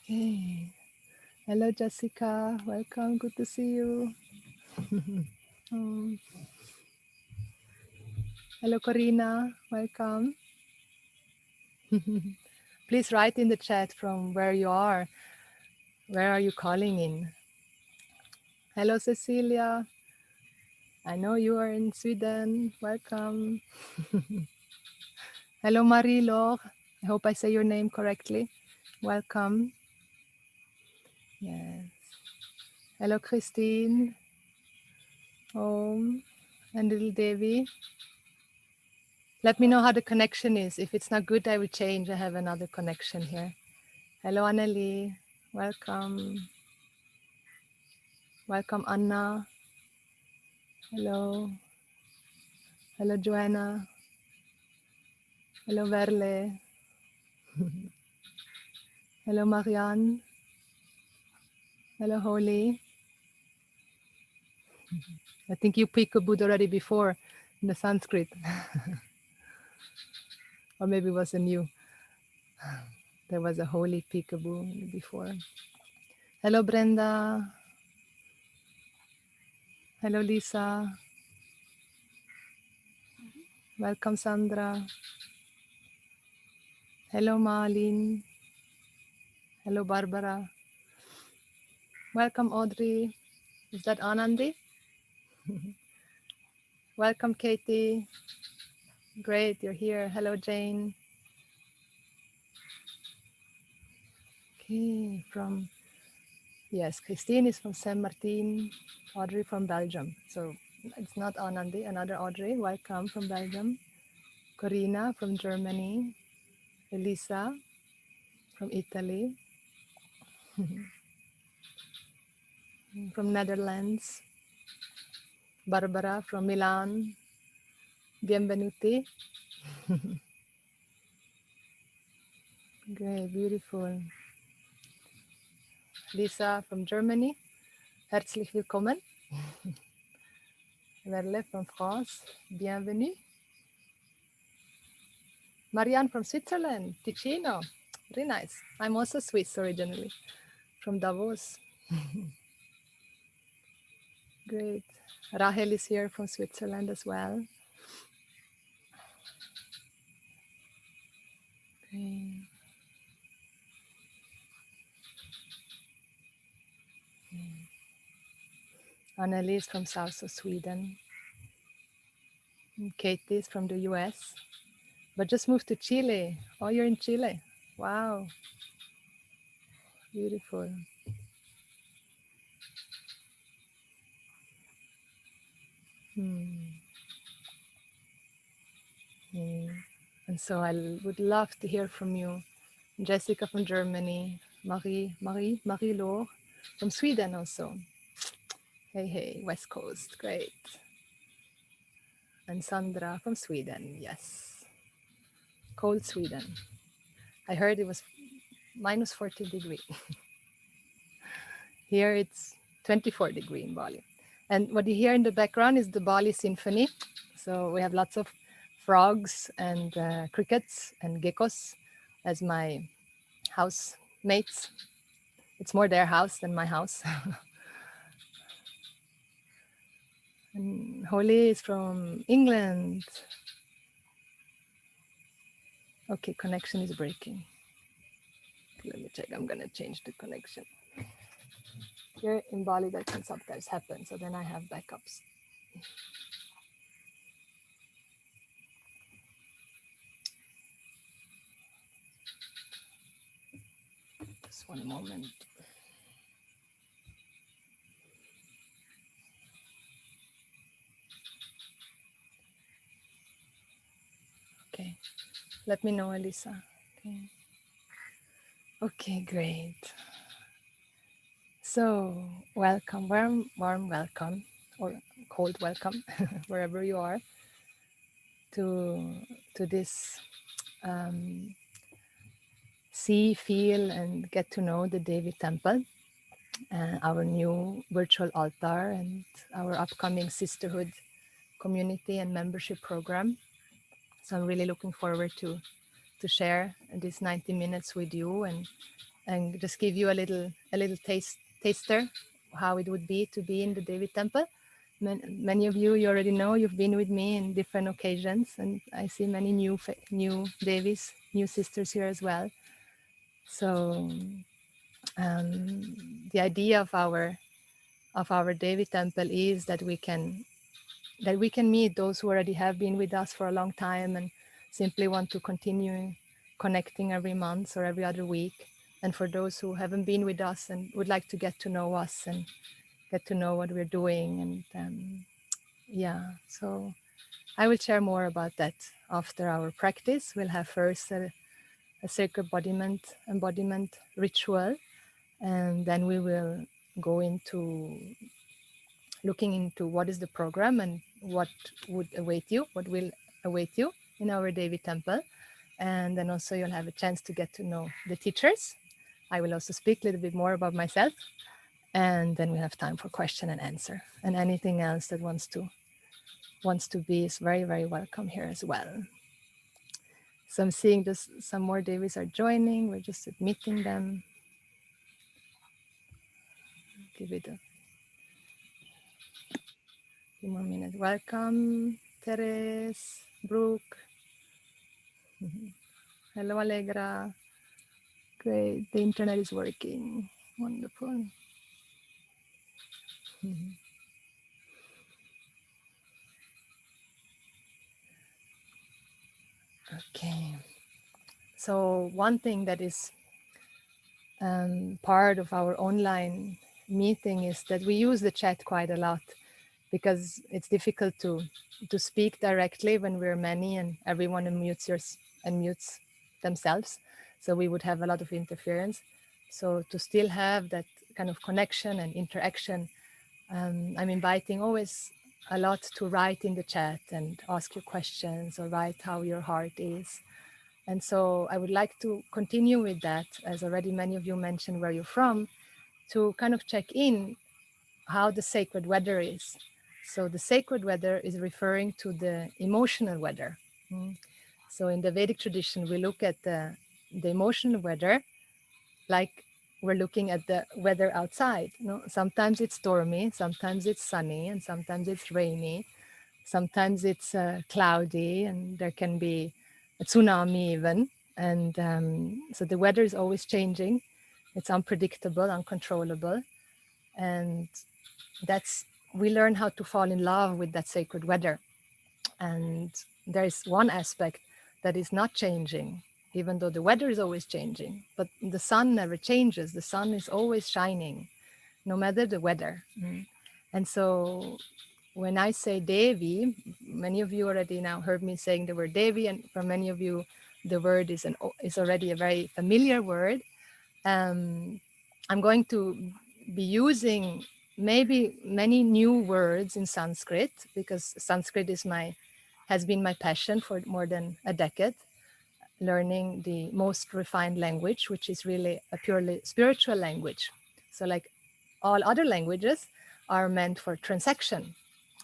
Okay. Hello, Jessica. Welcome. Good to see you. Um, hello, Corina. Welcome. Please write in the chat from where you are. Where are you calling in? Hello, Cecilia. I know you are in Sweden. Welcome. Hello, Marie-Laure. I hope I say your name correctly. Welcome. Yes. Hello, Christine. Om. And little Devi. Let me know how the connection is. If it's not good, I will change. I have another connection here. Hello, Anneli. Welcome. Welcome, Anna. Hello. Hello, Joanna. Hello, Verle. Hello, Marianne. Hello, Holly. I think you peekabooed already before in the Sanskrit. Or maybe it wasn't you. There was a holy peekaboo before. Hello, Brenda. Hello, Lisa. Welcome, Sandra. Hello, Malin. Hello, Barbara. Welcome, Audrey. Is that Anandi? Welcome, Katie. Great, you're here. Hello, Jane. Okay, yes, Christine is from Saint Martin, Audrey from Belgium. So it's not Anandi, another Audrey. Welcome from Belgium. Corina from Germany. Elisa from Italy. From Netherlands. Barbara from Milan. Bienvenuti. Great, beautiful. Lisa from Germany. Herzlich willkommen. Verle from France. Bienvenue. Marianne from Switzerland. Ticino. Very nice. I'm also Swiss originally, from Davos. Great. Rahel is here from Switzerland as well. Great. Anneli is from south of Sweden. And Katie is from the US, but just moved to Chile. Oh, you're in Chile. Wow. Beautiful. Hmm. Hmm. And so I would love to hear from you. Jessica from Germany, Marie-Laure from Sweden also. Hey, hey, West Coast, great. And Sandra from Sweden, yes. Cold Sweden. I heard it was minus 40 degree. Here it's 24 degree in Bali. And what you hear in the background is the Bali Symphony. So we have lots of frogs and crickets and geckos as my housemates. It's more their house than my house. And Holly is from England. Okay, connection is breaking. Let me check. I'm gonna change the connection. Here in Bali, that can sometimes happen. So then I have backups. Just one moment. Okay, let me know, Elisa. Okay. Okay, great. So welcome, warm welcome, or cold welcome, wherever you are, to this see, feel, and get to know the Devi Temple, our new virtual altar, and our upcoming sisterhood community and membership program. So I'm really looking forward to share this 90 minutes with you and and just give you a little taster how it would be to be in the Devi Temple. Many of you already know, you've been with me in different occasions, and I see many new Devis, new sisters here as well. So the idea of our Devi Temple is that we can meet those who already have been with us for a long time and simply want to continue connecting every month or every other week. And for those who haven't been with us and would like to get to know us and get to know what we're doing. And yeah, so I will share more about that after our practice. We'll have first a sacred embodiment ritual, and then we will go into looking into what is the program and what would await you, what will await you in our Devi Temple. And then also you'll have a chance to get to know the teachers. I will also speak a little bit more about myself. And then we have time for question and answer. And anything else that wants to be is very, very welcome here as well. So I'm seeing just some more Devis are joining. We're just admitting them. Give it a few more minutes. Welcome, Teres, Brooke. Hello, Allegra. Great, the internet is working. Wonderful. Okay. So one thing that is part of our online meeting is that we use the chat quite a lot because it's difficult to speak directly when we're many and everyone unmutes themselves. So we would have a lot of interference. So to still have that kind of connection and interaction, I'm inviting always a lot to write in the chat and ask your questions or write how your heart is. And so I would like to continue with that, as already many of you mentioned where you're from, to kind of check in how the sacred weather is. So the sacred weather is referring to the emotional weather. So in the Vedic tradition, we look at the emotional weather like we're looking at the weather outside. Sometimes it's stormy, sometimes it's sunny, and sometimes it's rainy. Sometimes it's cloudy, and there can be a tsunami even. And so the weather is always changing. It's unpredictable, uncontrollable. And we learn how to fall in love with that sacred weather. And there is one aspect that is not changing, even though the weather is always changing. But the sun never changes. The sun is always shining, no matter the weather. And so when I say Devi, many of you already now heard me saying the word Devi, and for many of you, the word is already a very familiar word. I'm going to be using maybe many new words in Sanskrit, because Sanskrit has been my passion for more than a decade, learning the most refined language, which is really a purely spiritual language. So like all other languages are meant for transaction,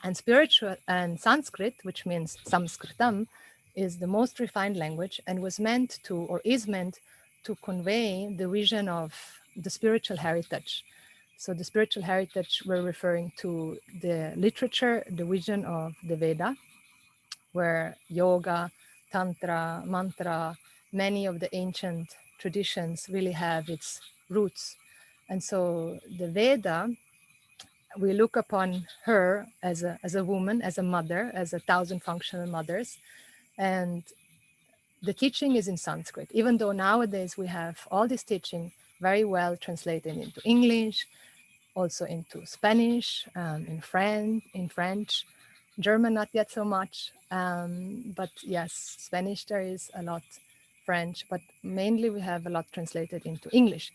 and spiritual and Sanskrit, which means Samskritam, is the most refined language and was meant to, or is meant to, convey the vision of the spiritual heritage. So the spiritual heritage, we're referring to the literature, the vision of the Veda, where yoga, tantra, mantra, many of the ancient traditions really have its roots. And so the Veda, we look upon her as a woman, as a mother, as 1,000 functional mothers. And the teaching is in Sanskrit, even though nowadays we have all this teaching very well translated into English, also into Spanish, in French, German, not yet so much. But yes, Spanish, there is a lot, French, but mainly we have a lot translated into English.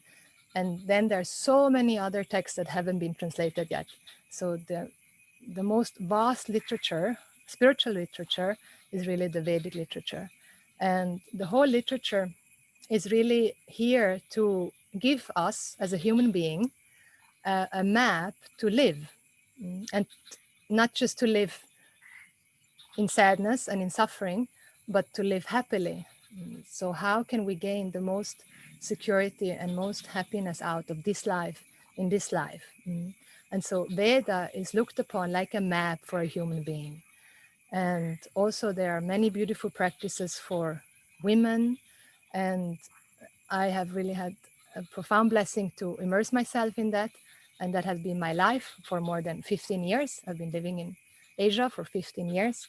And then there's so many other texts that haven't been translated yet. So the most vast literature, spiritual literature, is really the Vedic literature. And the whole literature is really here to give us as a human being a map to live, and not just to live in sadness and in suffering, but to live happily. So how can we gain the most security and most happiness out of this life, in this life. And so Veda is looked upon like a map for a human being. And also there are many beautiful practices for women. And I have really had a profound blessing to immerse myself in that. And that has been my life for more than 15 years. I've been living in Asia for 15 years.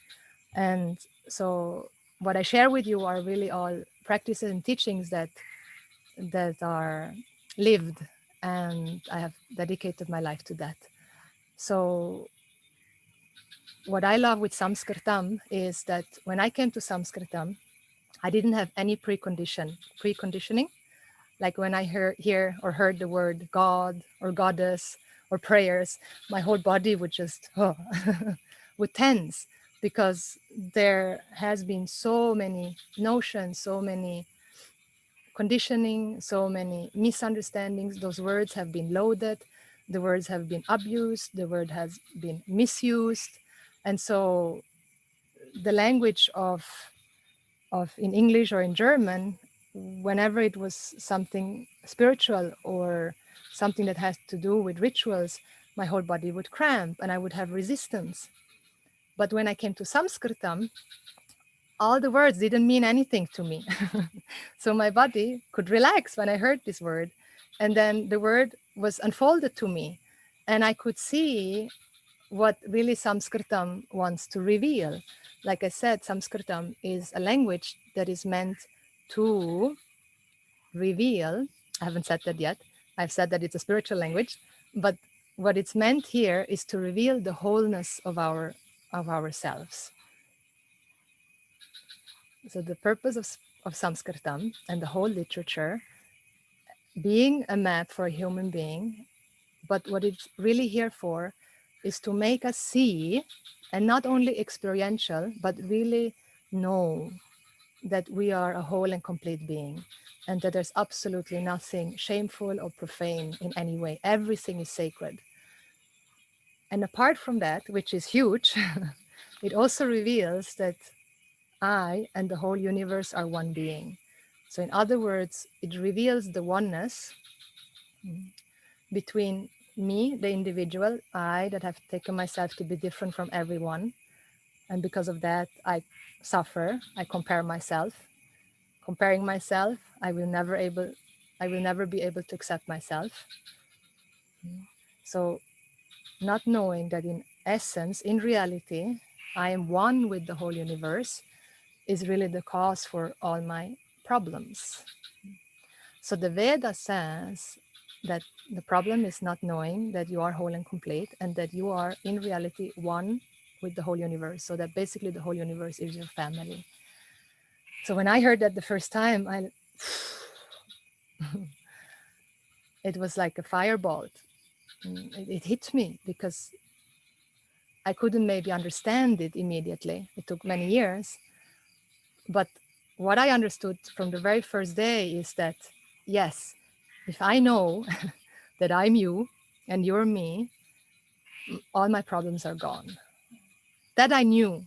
And so what I share with you are really all practices and teachings that are lived, and I have dedicated my life to that. So what I love with Samskritam is that when I came to Samskritam, I didn't have any preconditioning. Like when I hear or heard the word God or goddess or prayers, my whole body would just would tense, because there has been so many notions, so many conditioning, so many misunderstandings. Those words have been loaded, the words have been abused, the word has been misused. And so the language of in English or in German, whenever it was something spiritual or something that has to do with rituals, my whole body would cramp and I would have resistance. But when I came to Sanskritam, all the words didn't mean anything to me. So my body could relax when I heard this word. And then the word was unfolded to me. And I could see what really Sanskritam wants to reveal. Like I said, Sanskritam is a language that is meant to reveal. I haven't said that yet. I've said that it's a spiritual language, but what it's meant here is to reveal the wholeness of ourselves. So the purpose of Sanskritam and the whole literature being a map for a human being, but what it's really here for is to make us see, and not only experiential, but really know that we are a whole and complete being, and that there's absolutely nothing shameful or profane in any way. Everything is sacred. And apart from that, which is huge, it also reveals that I and the whole universe are one being. So in other words, it reveals the oneness between me, the individual, I that have taken myself to be different from everyone. And because of that, I suffer, I compare myself. Comparing myself, I will never be able to accept myself. So not knowing that in essence, in reality, I am one with the whole universe is really the cause for all my problems. So the Veda says that the problem is not knowing that you are whole and complete, and that you are in reality one with the whole universe. So that basically the whole universe is your family. So when I heard that the first time, it was like a firebolt. It hit me because I couldn't maybe understand it immediately. It took many years. But what I understood from the very first day is that, yes, if I know that I'm you and you're me, all my problems are gone. That I knew.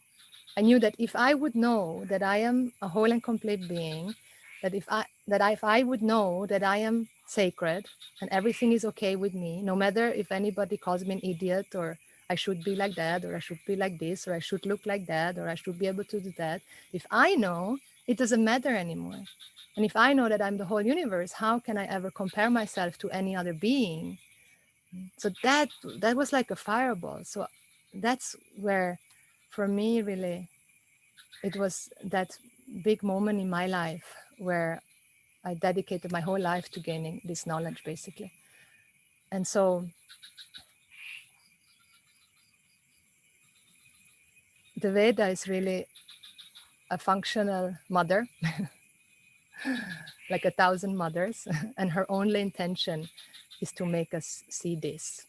I knew that if I would know that I am a whole and complete being, that if I would know that I am sacred and everything is okay with me, no matter if anybody calls me an idiot, or I should be like that, or I should be like this, or I should look like that, or I should be able to do that. If I know, it doesn't matter anymore. And if I know that I'm the whole universe, how can I ever compare myself to any other being? So that was like a fireball. So that's where, for me, really, it was that big moment in my life where I dedicated my whole life to gaining this knowledge, basically. And so the Veda is really a functional mother, like 1,000 mothers, and her only intention is to make us see this,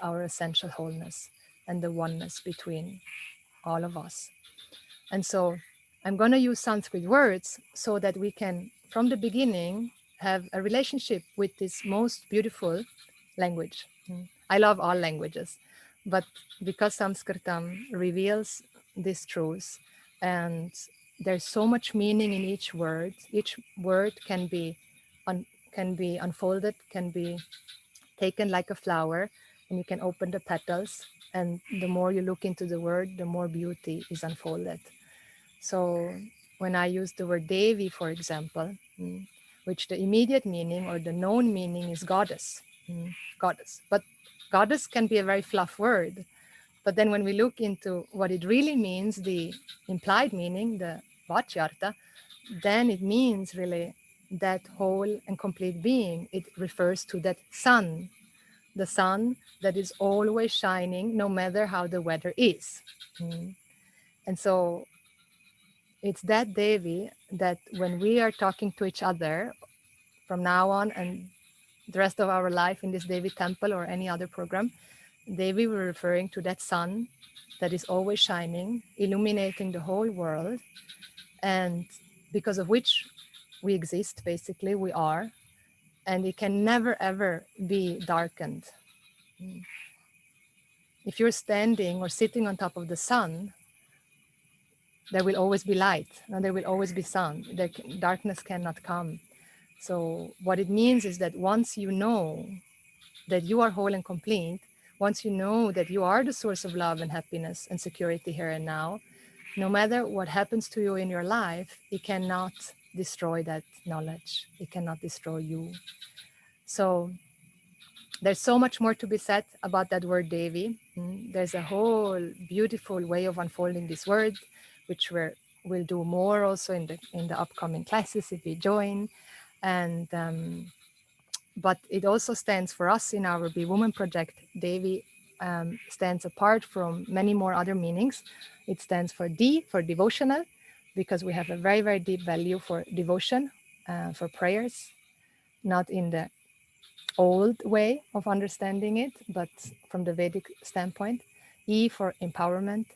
our essential wholeness and the oneness between all of us. And so I'm going to use Sanskrit words so that we can, from the beginning, have a relationship with this most beautiful language. I love all languages, but because Sanskritam reveals these truths, and there's so much meaning in each word can be can be unfolded, can be taken like a flower, and you can open the petals. And the more you look into the word, the more beauty is unfolded. So when I use the word Devi, for example, which the immediate meaning or the known meaning is goddess, goddess. But goddess can be a very fluff word. But then when we look into what it really means, the implied meaning, the Vachyartha, then it means really that whole and complete being. It refers to that sun, the sun that is always shining no matter how the weather is. And so it's that Devi that when we are talking to each other from now on and the rest of our life in this Devi temple or any other program, Devi, we're referring to that sun that is always shining, illuminating the whole world, and because of which we exist, basically, we are, and it can never ever be darkened. If you're standing or sitting on top of the sun, there will always be light and there will always be sun. Darkness cannot come. So what it means is that once you know that you are whole and complete, once you know that you are the source of love and happiness and security here and now, no matter what happens to you in your life, it cannot destroy that knowledge. It cannot destroy you. So there's so much more to be said about that word Devi. There's a whole beautiful way of unfolding this word, which we'll do more also in the upcoming classes if we join. And but it also stands for us in our Be Woman project. Devi stands apart from many more other meanings. It stands for D, for devotional, because we have a very, very deep value for devotion, for prayers, not in the old way of understanding it, but from the Vedic standpoint. E for empowerment,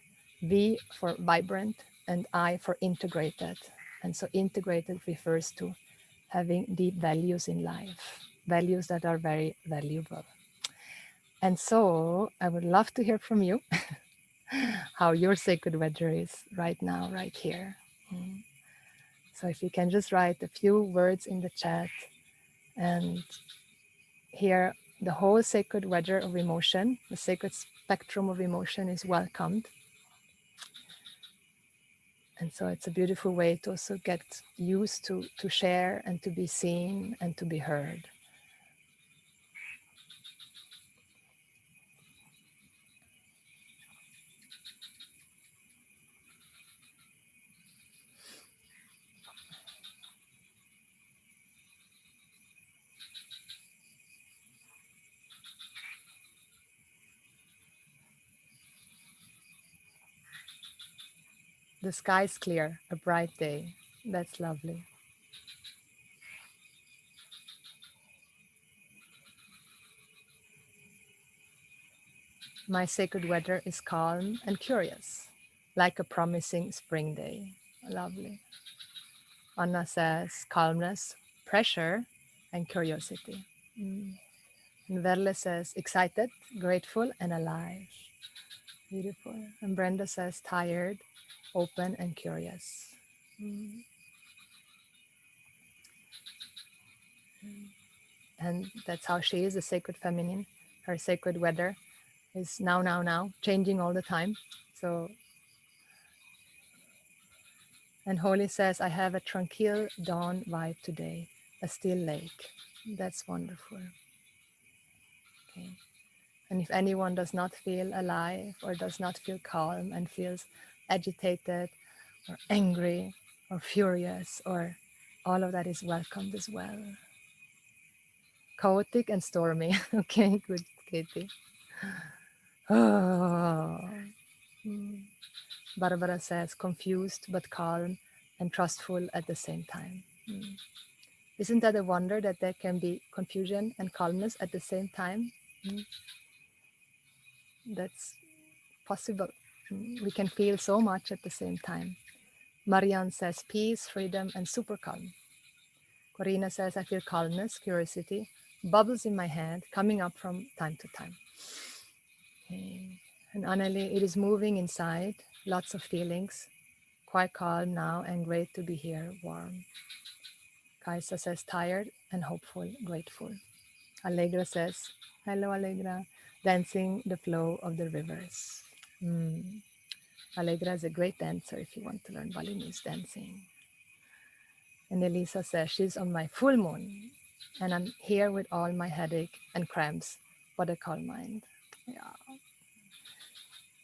V for vibrant, and I for integrated. And so integrated refers to having deep values in life, values that are very valuable. And so I would love to hear from you how your sacred weather is right now, right here. So if you can just write a few words in the chat, and here the whole sacred weather of emotion, the sacred spectrum of emotion is welcomed. And so it's a beautiful way to also get used to share and to be seen and to be heard. The sky is clear, a bright day. That's lovely. My sacred weather is calm and curious, like a promising spring day. Lovely. Anna says calmness, pressure, and curiosity. And Verle says excited, grateful, and alive. Beautiful. And Brenda says tired, open, and curious. And that's how she is, the sacred feminine. Her sacred weather is now, now, now, changing all the time. So, and Holy says, I have a tranquil dawn vibe today, a still lake. That's wonderful. Okay. And if anyone does not feel alive or does not feel calm and feels agitated or angry or furious, or all of that is welcomed as well. Chaotic and stormy. Okay, good, Katie. Oh. Barbara says confused but calm and trustful at the same time. Isn't that a wonder that there can be confusion and calmness at the same time? That's possible. We can feel so much at the same time. Marianne says peace, freedom, and super calm. Corina says I feel calmness, curiosity, bubbles in my head coming up from time to time. Okay. And Annalie, it is moving inside, lots of feelings, quite calm now and great to be here, warm. Kaisa says tired and hopeful, grateful. Allegra says, hello Allegra, dancing the flow of the rivers. Mm. Allegra is a great dancer if you want to learn Balinese dancing. And Elisa says, she's on my full moon and I'm here with all my headache and cramps, but a calm mind. Yeah.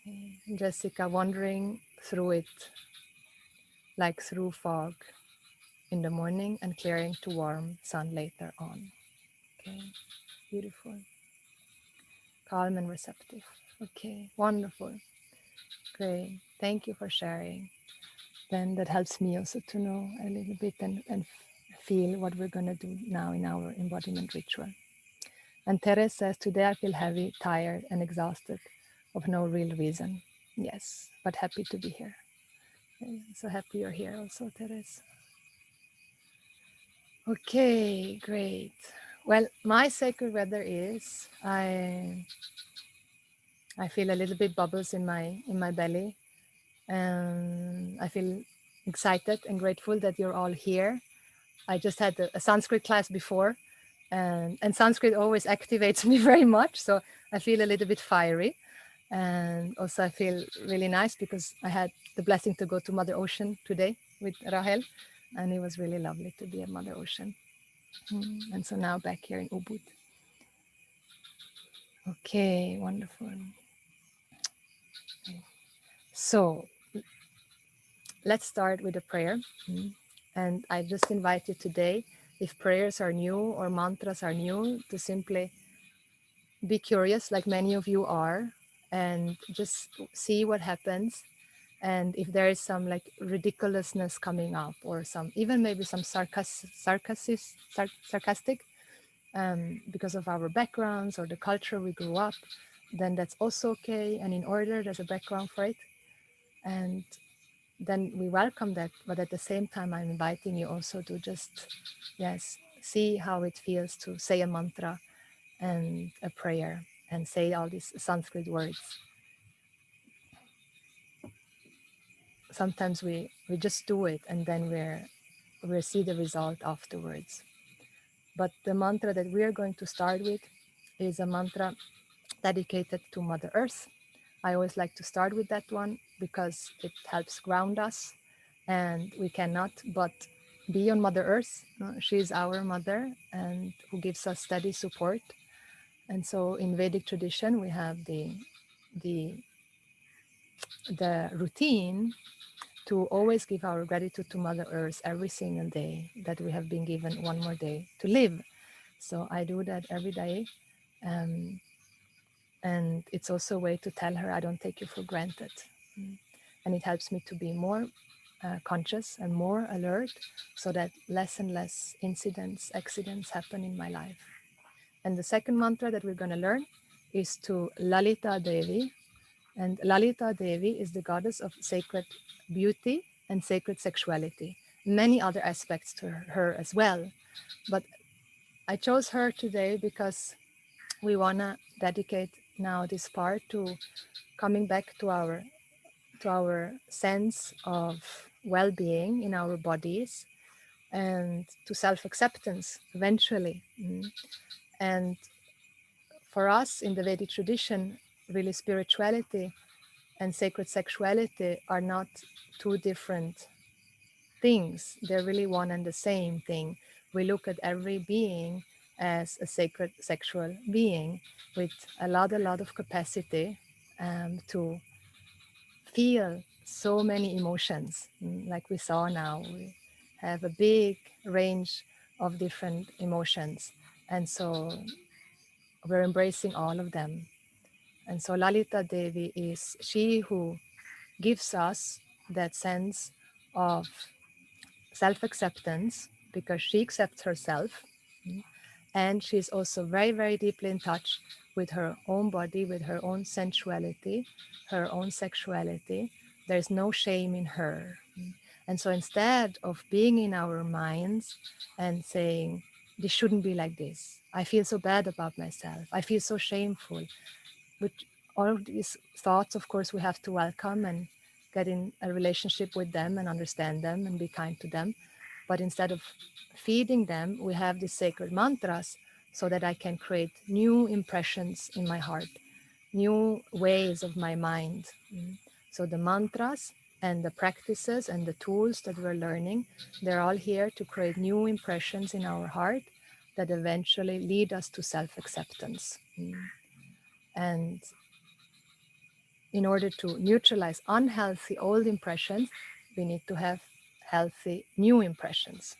And Jessica, wandering through it like through fog in the morning and clearing to warm sun later on. Okay, beautiful. Calm and receptive. Okay, wonderful. Great. Thank you for sharing. Then that helps me also to know a little bit and feel what we're going to do now in our embodiment ritual. And Teres says, today I feel heavy, tired, and exhausted of no real reason. Yes, but happy to be here. Okay, so happy you're here also, Teres. Okay, great. Well, my sacred weather is I feel a little bit bubbles in my belly, and I feel excited and grateful that you're all here. I just had a Sanskrit class before, and Sanskrit always activates me very much, so I feel a little bit fiery. And also I feel really nice because I had the blessing to go to Mother Ocean today with Rahel, and it was really lovely to be at Mother Ocean. And so now back here in Ubud. Okay, wonderful. So let's start with a prayer. And I just invite you today, if prayers are new or mantras are new, to simply be curious, like many of you are, and just see what happens. And if there is some like ridiculousness coming up, or some even maybe some sarcastic, because of our backgrounds or the culture we grew up, then that's also okay. And in order, there's a background for it. And then we welcome that. But at the same time, I'm inviting you also to just, yes, see how it feels to say a mantra and a prayer and say all these Sanskrit words. Sometimes we just do it and then we see the result afterwards. But the mantra that we are going to start with is a mantra dedicated to Mother Earth. I always like to start with that one because it helps ground us, and we cannot but be on Mother Earth. She is our mother and who gives us steady support. And so in Vedic tradition, we have the routine to always give our gratitude to Mother Earth every single day that we have been given one more day to live. So I do that every day. Um, and it's also a way to tell her I don't take you for granted. And it helps me to be more conscious and more alert so that less and less accidents happen in my life. And the second mantra that we're going to learn is to Lalita Devi. And Lalita Devi is the goddess of sacred beauty and sacred sexuality. Many other aspects to her as well. But I chose her today because we want to dedicate now this part to coming back to our sense of well-being in our bodies and to self-acceptance eventually. And for us in the Vedic tradition, really spirituality and sacred sexuality are not two different things. They're really one and the same thing. We look at every being as a sacred sexual being with a lot of capacity to feel so many emotions. Like we saw now, we have a big range of different emotions. And so we're embracing all of them. And so Lalita Devi is she who gives us that sense of self-acceptance because she accepts herself. And she's also very, very deeply in touch with her own body, with her own sensuality, her own sexuality. There's no shame in her. And so instead of being in our minds and saying, this shouldn't be like this, I feel so bad about myself, I feel so shameful, which all of these thoughts, of course, we have to welcome and get in a relationship with them and understand them and be kind to them. But instead of feeding them, we have these sacred mantras so that I can create new impressions in my heart, new ways of my mind. So the mantras and the practices and the tools that we're learning, they're all here to create new impressions in our heart that eventually lead us to self-acceptance. And in order to neutralize unhealthy old impressions, we need to have healthy new impressions.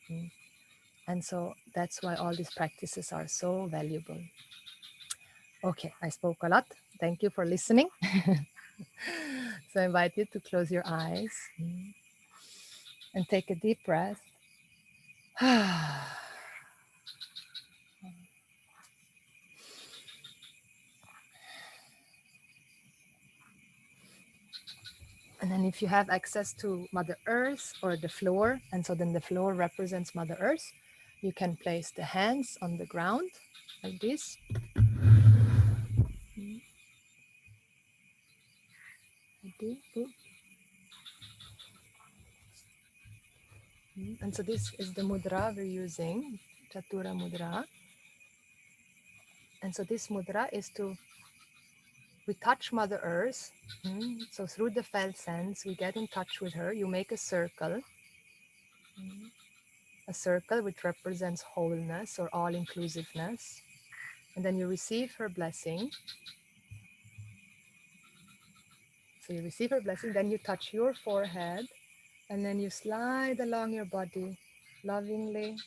And so that's why all these practices are so valuable. Okay, I spoke a lot. Thank you for listening. So I invite you to close your eyes and take a deep breath. And then if you have access to Mother Earth or the floor, and so then the floor represents Mother Earth, you can place the hands on the ground like this. Like this. And so this is the mudra we're using, Chatura Mudra. And so this mudra is to, we touch Mother Earth. So through the felt sense, we get in touch with her. You make a circle which represents wholeness or all-inclusiveness. And then you receive her blessing. So you receive her blessing, then you touch your forehead, and then you slide along your body lovingly,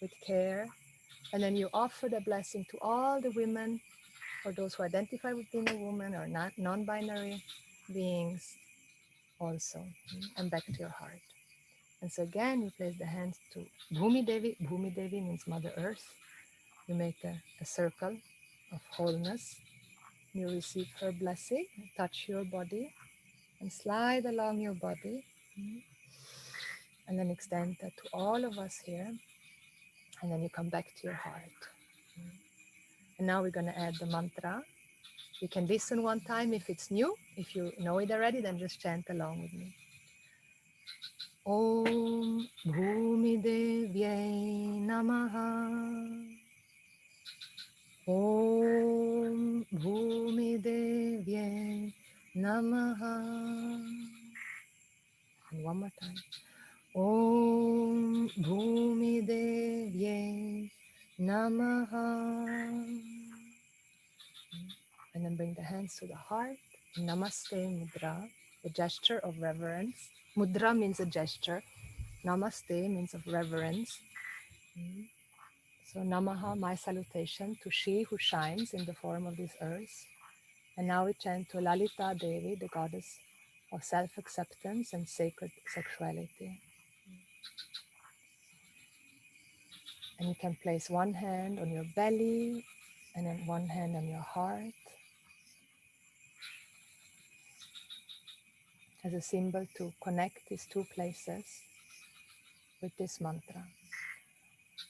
with care. And then you offer the blessing to all the women or those who identify with being a woman or not non-binary beings also, and back to your heart. And so again, you place the hands to Bhumi Devi. Bhumi Devi means Mother Earth. You make a circle of wholeness. You receive her blessing, touch your body, and slide along your body. And then extend that to all of us here. And then you come back to your heart. And now we're going to add the mantra. You can listen one time if it's new. If you know it already, then just chant along with me. Om Bhumi Devyai Namaha. Om Bhumi Devyai Namaha. And one more time. Om Bhumi Devyai Namaha. And then bring the hands to the heart. Namaste Mudra, the gesture of reverence. Mudra means a gesture. Namaste means of reverence. So Namaha, my salutation to she who shines in the form of this earth. And now we chant to Lalita Devi, the goddess of self-acceptance and sacred sexuality. And you can place one hand on your belly and then one hand on your heart as a symbol to connect these two places with this mantra.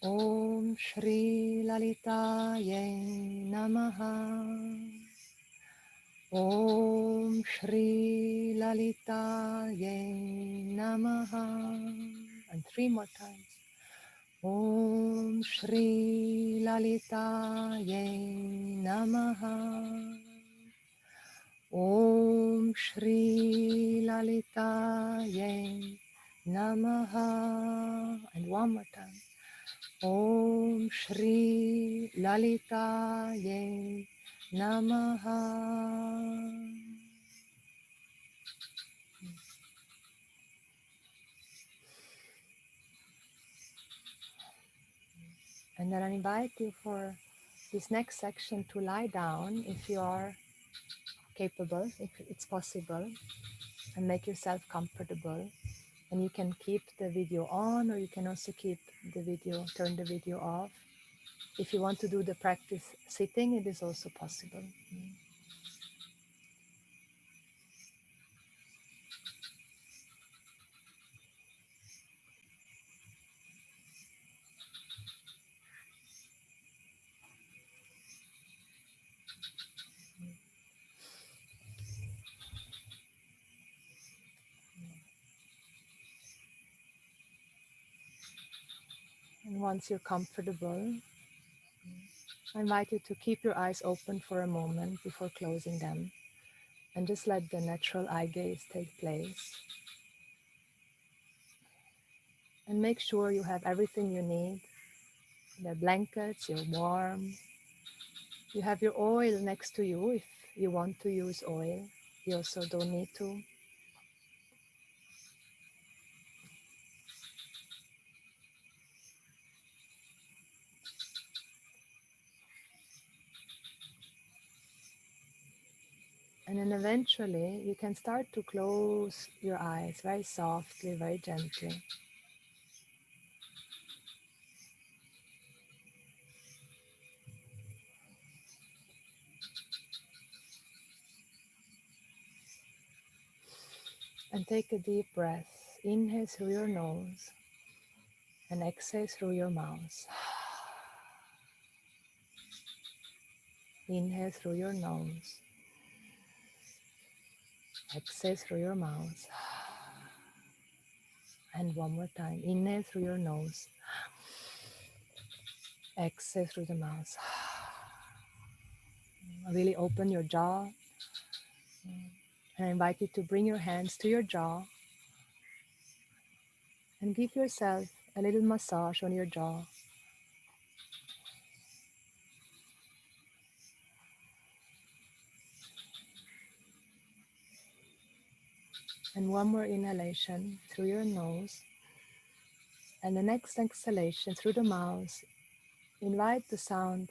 Om Shri Lalitaye Namaha. Om Shri Lalitaye Namaha. And three more times. Om Shri Lalitaye Namaha. Om Shri Lalitaye Namaha. And one more time. Om Shri Lalitaye Namaha. And then I invite you for this next section to lie down if you are capable, if it's possible, and make yourself comfortable. And you can keep the video on, or you can also keep the video, turn the video off. If you want to do the practice sitting, it is also possible. And once you're comfortable, I invite you to keep your eyes open for a moment before closing them and just let the natural eye gaze take place. And make sure you have everything you need. The blankets, you're warm. You have your oil next to you if you want to use oil. You also don't need to. And then eventually you can start to close your eyes very softly, very gently. And take a deep breath. Inhale through your nose and exhale through your mouth. Inhale through your nose. Exhale through your mouth. And one more time. Inhale through your nose. Exhale through the mouth. Really open your jaw. And I invite you to bring your hands to your jaw and give yourself a little massage on your jaw. And one more inhalation through your nose. And the next exhalation through the mouth. Invite the sound.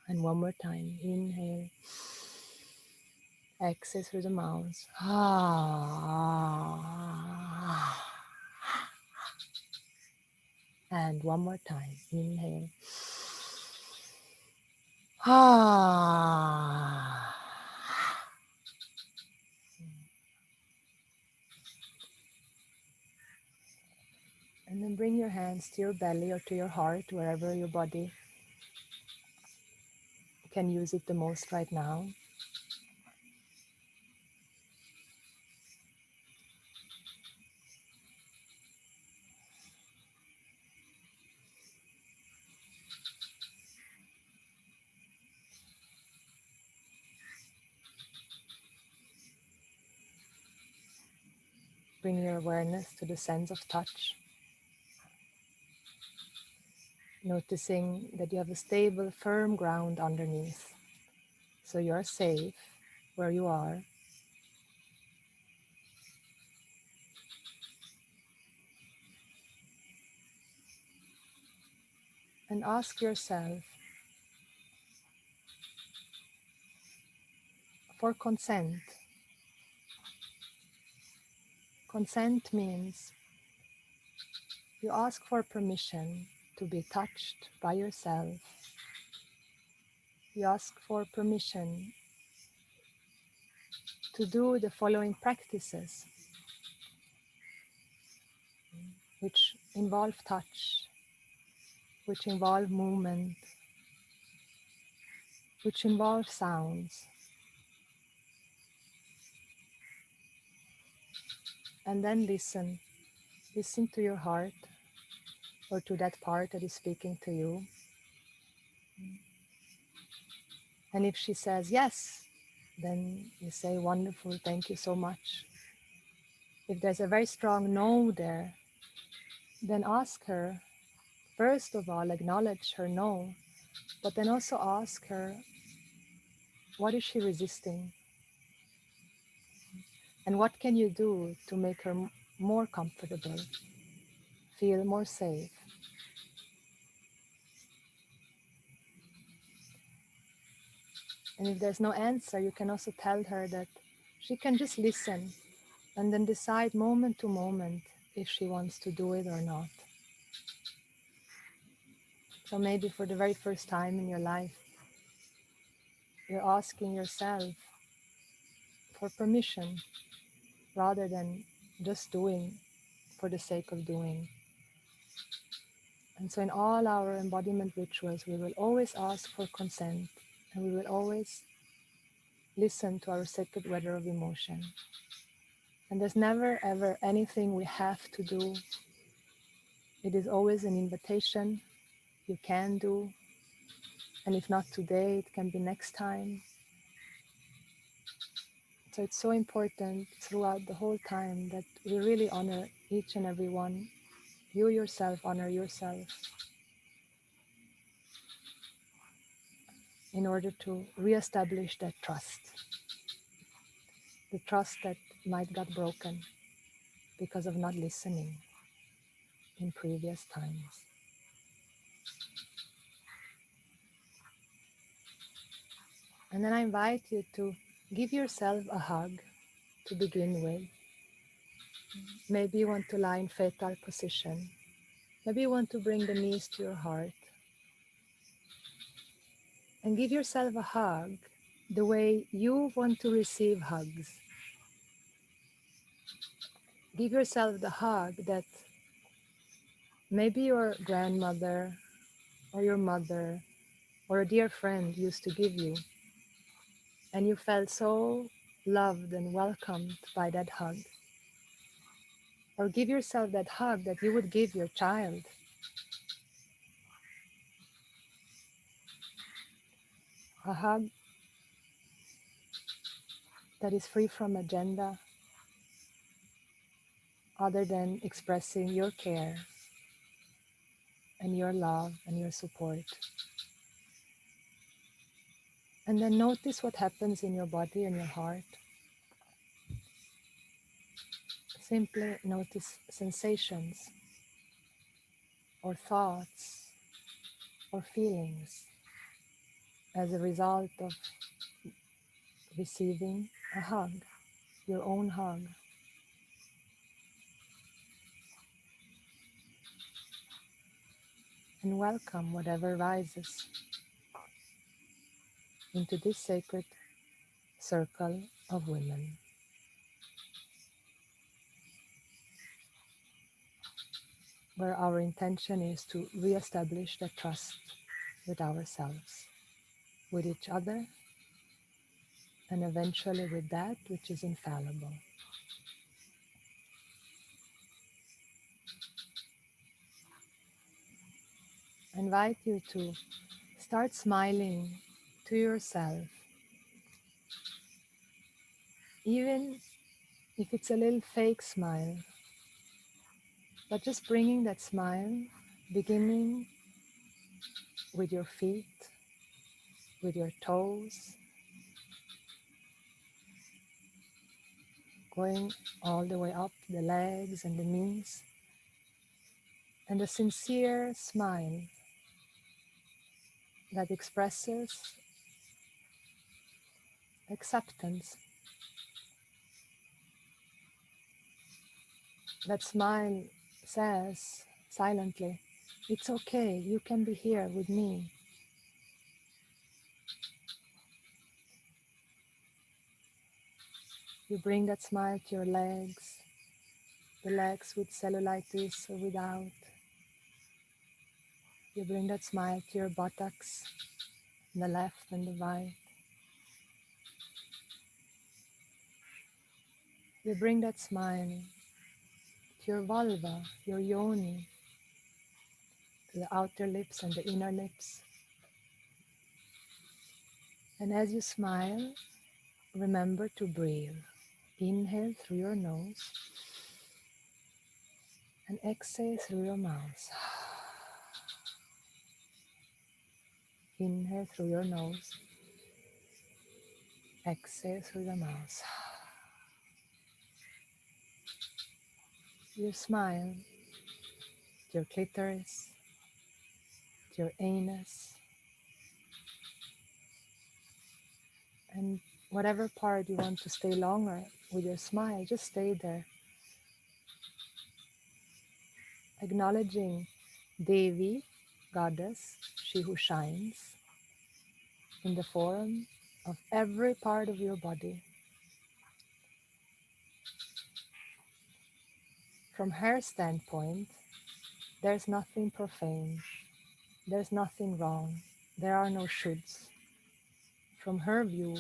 And one more time. Inhale. Exhale through the mouth. And one more time. Inhale. And then bring your hands to your belly or to your heart, wherever your body can use it the most right now. Bring your awareness to the sense of touch, noticing that you have a stable, firm ground underneath. So you're safe where you are. And ask yourself for consent. Consent means you ask for permission to be touched by yourself. You ask for permission to do the following practices, which involve touch, which involve movement, which involve sounds. And then listen. Listen to your heart or to that part that is speaking to you. And if she says yes, then you say, wonderful, thank you so much. If there's a very strong no there, then ask her, first of all, acknowledge her no, but then also ask her, what is she resisting? And what can you do to make her more comfortable, feel more safe? And if there's no answer, you can also tell her that she can just listen and then decide moment to moment if she wants to do it or not. So maybe for the very first time in your life, you're asking yourself for permission rather than just doing for the sake of doing. And so in all our embodiment rituals, we will always ask for consent, and we will always listen to our sacred weather of emotion. And there's never ever anything we have to do. It is always an invitation you can do. And if not today, it can be next time. So it's so important throughout the whole time that we really honor each and every one. You yourself honor yourself in order to reestablish that trust, the trust that might got broken because of not listening in previous times. And then I invite you to give yourself a hug to begin with. Maybe you want to lie in fetal position. Maybe you want to bring the knees to your heart and give yourself a hug the way you want to receive hugs. Give yourself the hug that maybe your grandmother or your mother or a dear friend used to give you, and you felt so loved and welcomed by that hug. Or give yourself that hug that you would give your child. A hug that is free from agenda other than expressing your care and your love and your support. And then notice what happens in your body and your heart. Simply notice sensations or thoughts or feelings as a result of receiving a hug, your own hug. And welcome whatever rises into this sacred circle of women, where our intention is to reestablish the trust with ourselves, with each other, and eventually with that which is infallible. I invite you to start smiling to yourself, even if it's a little fake smile, but just bringing that smile, beginning with your feet, with your toes, going all the way up the legs and the knees, and a sincere smile that expresses acceptance. That smile says silently, it's okay, you can be here with me. You bring that smile to your legs, the legs with cellulitis or without. You bring that smile to your buttocks, the left and the right. You bring that smile to your vulva, your yoni, to the outer lips and the inner lips. And as you smile, remember to breathe. Inhale through your nose and exhale through your mouth. Inhale through your nose, exhale through your mouth. You smile to your clitoris, to your anus, and whatever part you want to stay longer with your smile, just stay there. Acknowledging Devi, goddess, she who shines, in the form of every part of your body. From her standpoint, there's nothing profane, there's nothing wrong, there are no shoulds. From her view,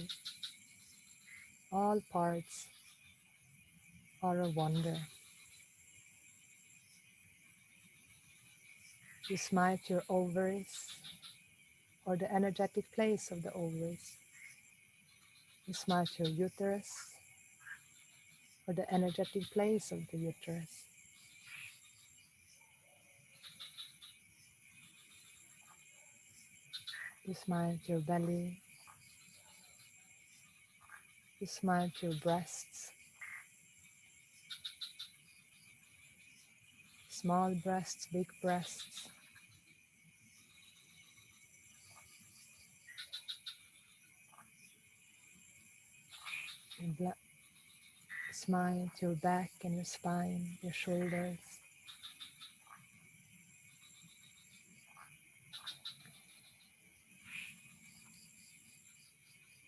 all parts or a wonder. You smile to your ovaries or the energetic place of the ovaries. You smile to your uterus or the energetic place of the uterus. You smile to your belly. You smile to your breasts, small breasts, big breasts. You smile to your back and your spine, your shoulders.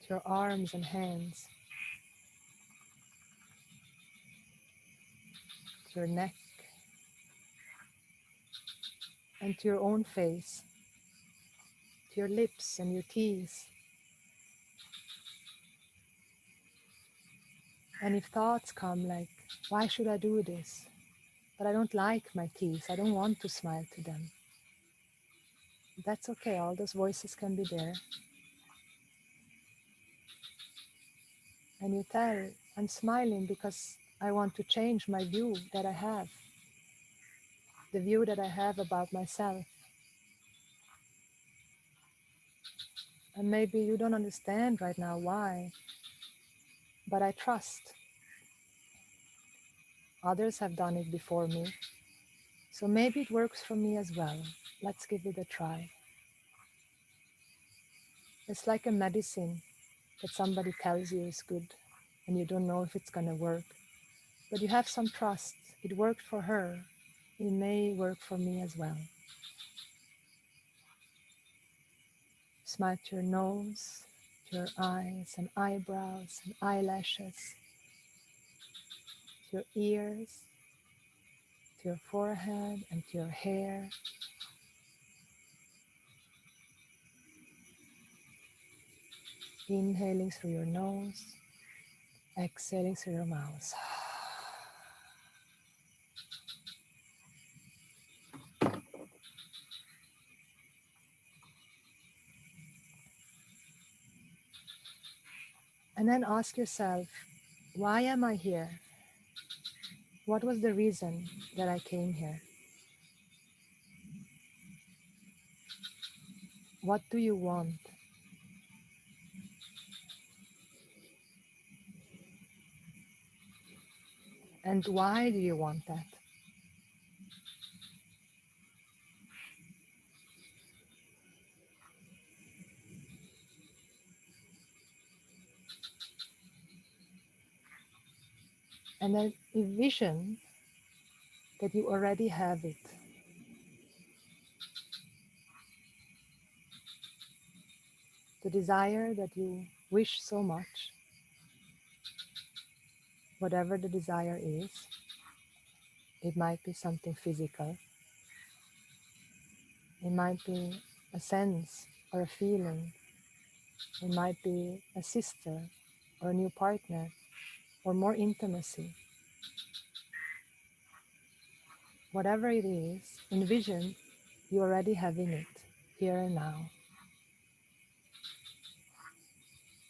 To your arms and hands, to your neck, and to your own face, to your lips and your teeth. And if thoughts come like, why should I do this? But I don't like my teeth, I don't want to smile to them. That's okay, all those voices can be there. And you tell, I'm smiling because I want to change my view that I have, the view that I have about myself. And maybe you don't understand right now why, but I trust. Others have done it before me, so maybe it works for me as well. Let's give it a try. It's like a medicine that somebody tells you is good, and you don't know if it's going to work. But you have some trust. It worked for her. It may work for me as well. Smile to your nose, to your eyes and eyebrows and eyelashes, to your ears, to your forehead and to your hair. Inhaling through your nose, exhaling through your mouth. And then ask yourself, why am I here? What was the reason that I came here? What do you want? And why do you want that? And then envision that you already have it. The desire that you wish so much, whatever the desire is, it might be something physical, it might be a sense or a feeling, it might be a sister or a new partner or more intimacy. Whatever it is, envision you already having it here and now.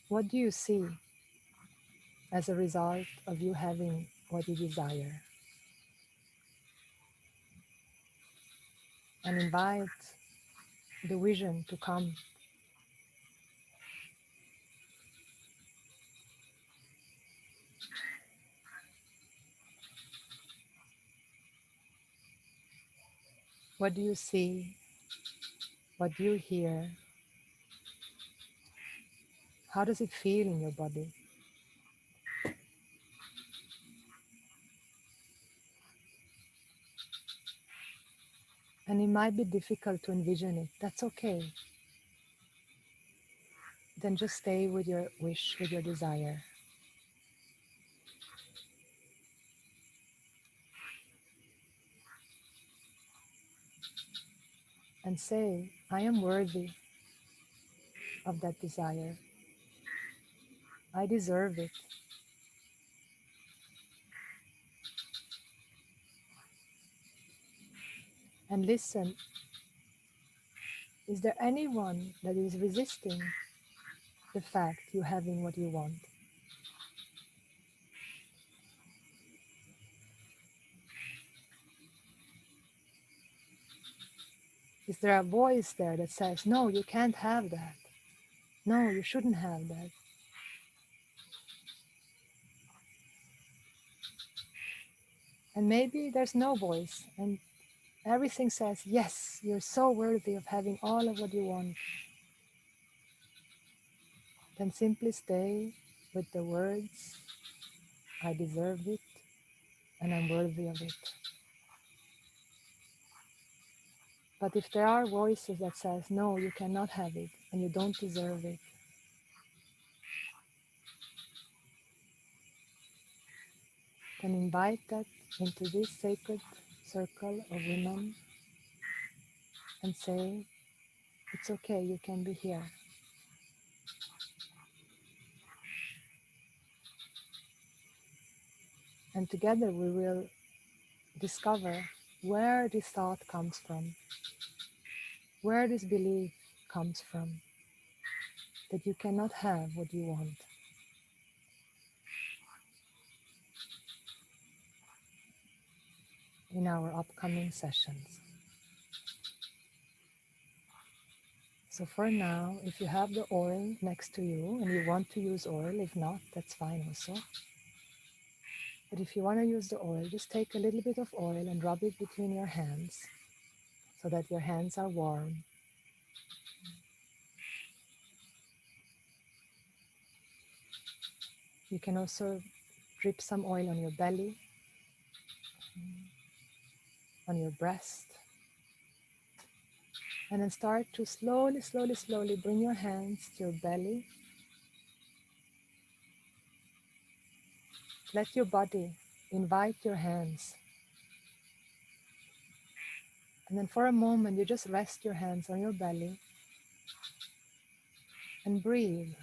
What do you see as a result of you having what you desire? And invite the vision to come. What do you see? What do you hear? How does it feel in your body? And it might be difficult to envision it. That's okay. Then just stay with your wish, with your desire. And say, I am worthy of that desire. I deserve it. and listen. Is there anyone that is resisting the fact you're having what you want? Is there a voice there that says, no, you can't have that. No, you shouldn't have that. And maybe there's no voice and everything says, yes, you're so worthy of having all of what you want. Then simply stay with the words, I deserve it and I'm worthy of it. But if there are voices that says, no, you cannot have it and you don't deserve it, then invite that into this sacred circle of women and say, it's okay, you can be here. And together we will discover where this thought comes from, where this belief comes from, that you cannot have what you want. In our upcoming sessions. So for now, if you have the oil next to you and you want to use oil, if not, that's fine also. But if you want to use the oil, just take a little bit of oil and rub it between your hands so that your hands are warm. You can also drip some oil on your belly, on your breast, and then start to slowly, slowly, slowly bring your hands to your belly. Let your body invite your hands. And then for a moment, you just rest your hands on your belly and breathe.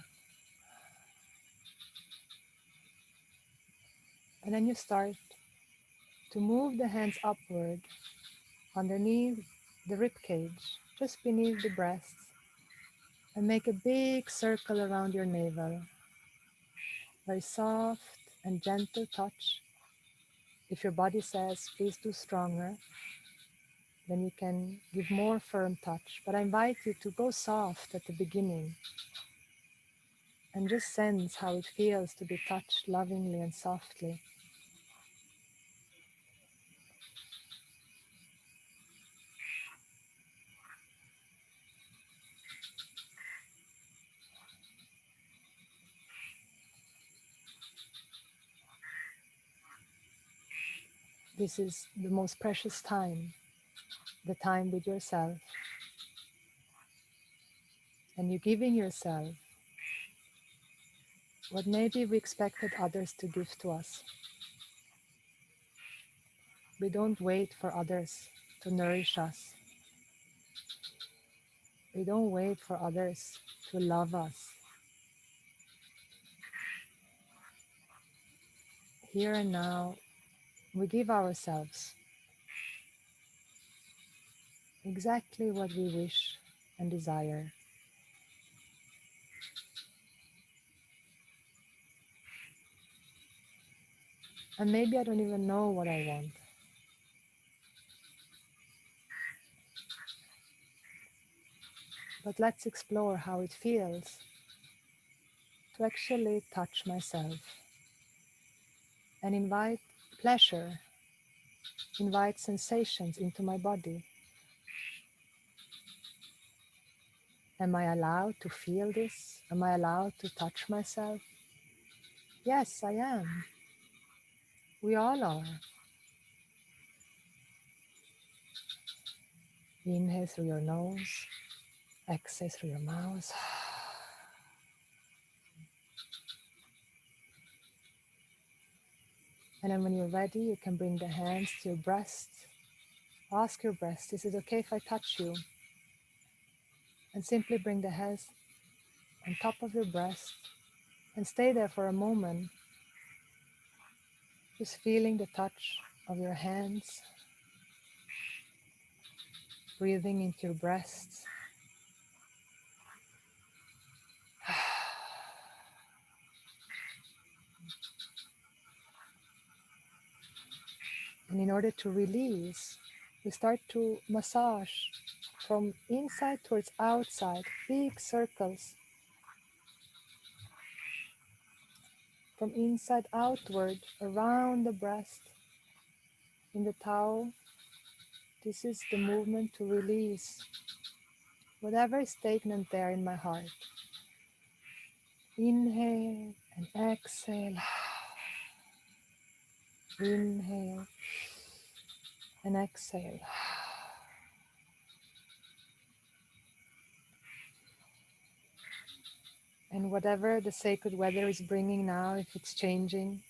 And then you start to move the hands upward underneath the rib cage, just beneath the breasts, and make a big circle around your navel. Very soft and gentle touch. If your body says, please do stronger, then you can give more firm touch. But I invite you to go soft at the beginning and just sense how it feels to be touched lovingly and softly. This is the most precious time, the time with yourself. And you're giving yourself what maybe we expected others to give to us. We don't wait for others to nourish us. We don't wait for others to love us. Here and now, we give ourselves exactly what we wish and desire. And maybe I don't even know what I want. But let's explore how it feels to actually touch myself and invite pleasure, invite sensations into my body. Am I allowed to feel this? Am I allowed to touch myself? Yes, I am. We all are. Inhale through your nose, exhale through your mouth. And then when you're ready, you can bring the hands to your breast. Ask your breast, is it okay if I touch you? And simply bring the hands on top of your breast and stay there for a moment, just feeling the touch of your hands. breathing into your breasts. And in order to release, we start to massage from inside towards outside, big circles, from inside outward, around the breast. In the Tao, this is the movement to release whatever is stagnant there in my heart. Inhale and exhale. Inhale and exhale. And whatever the sacred weather is bringing now, if it's changing,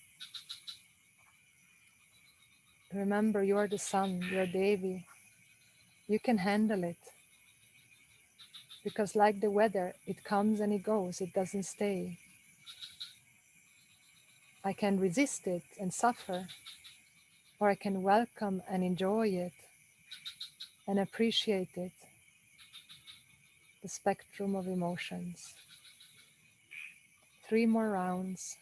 remember you are the sun, you are Devi. You can handle it. Because like the weather, it comes and it goes, it doesn't stay. I can resist it and suffer, or I can welcome and enjoy it and appreciate it, the spectrum of emotions. 3 more rounds.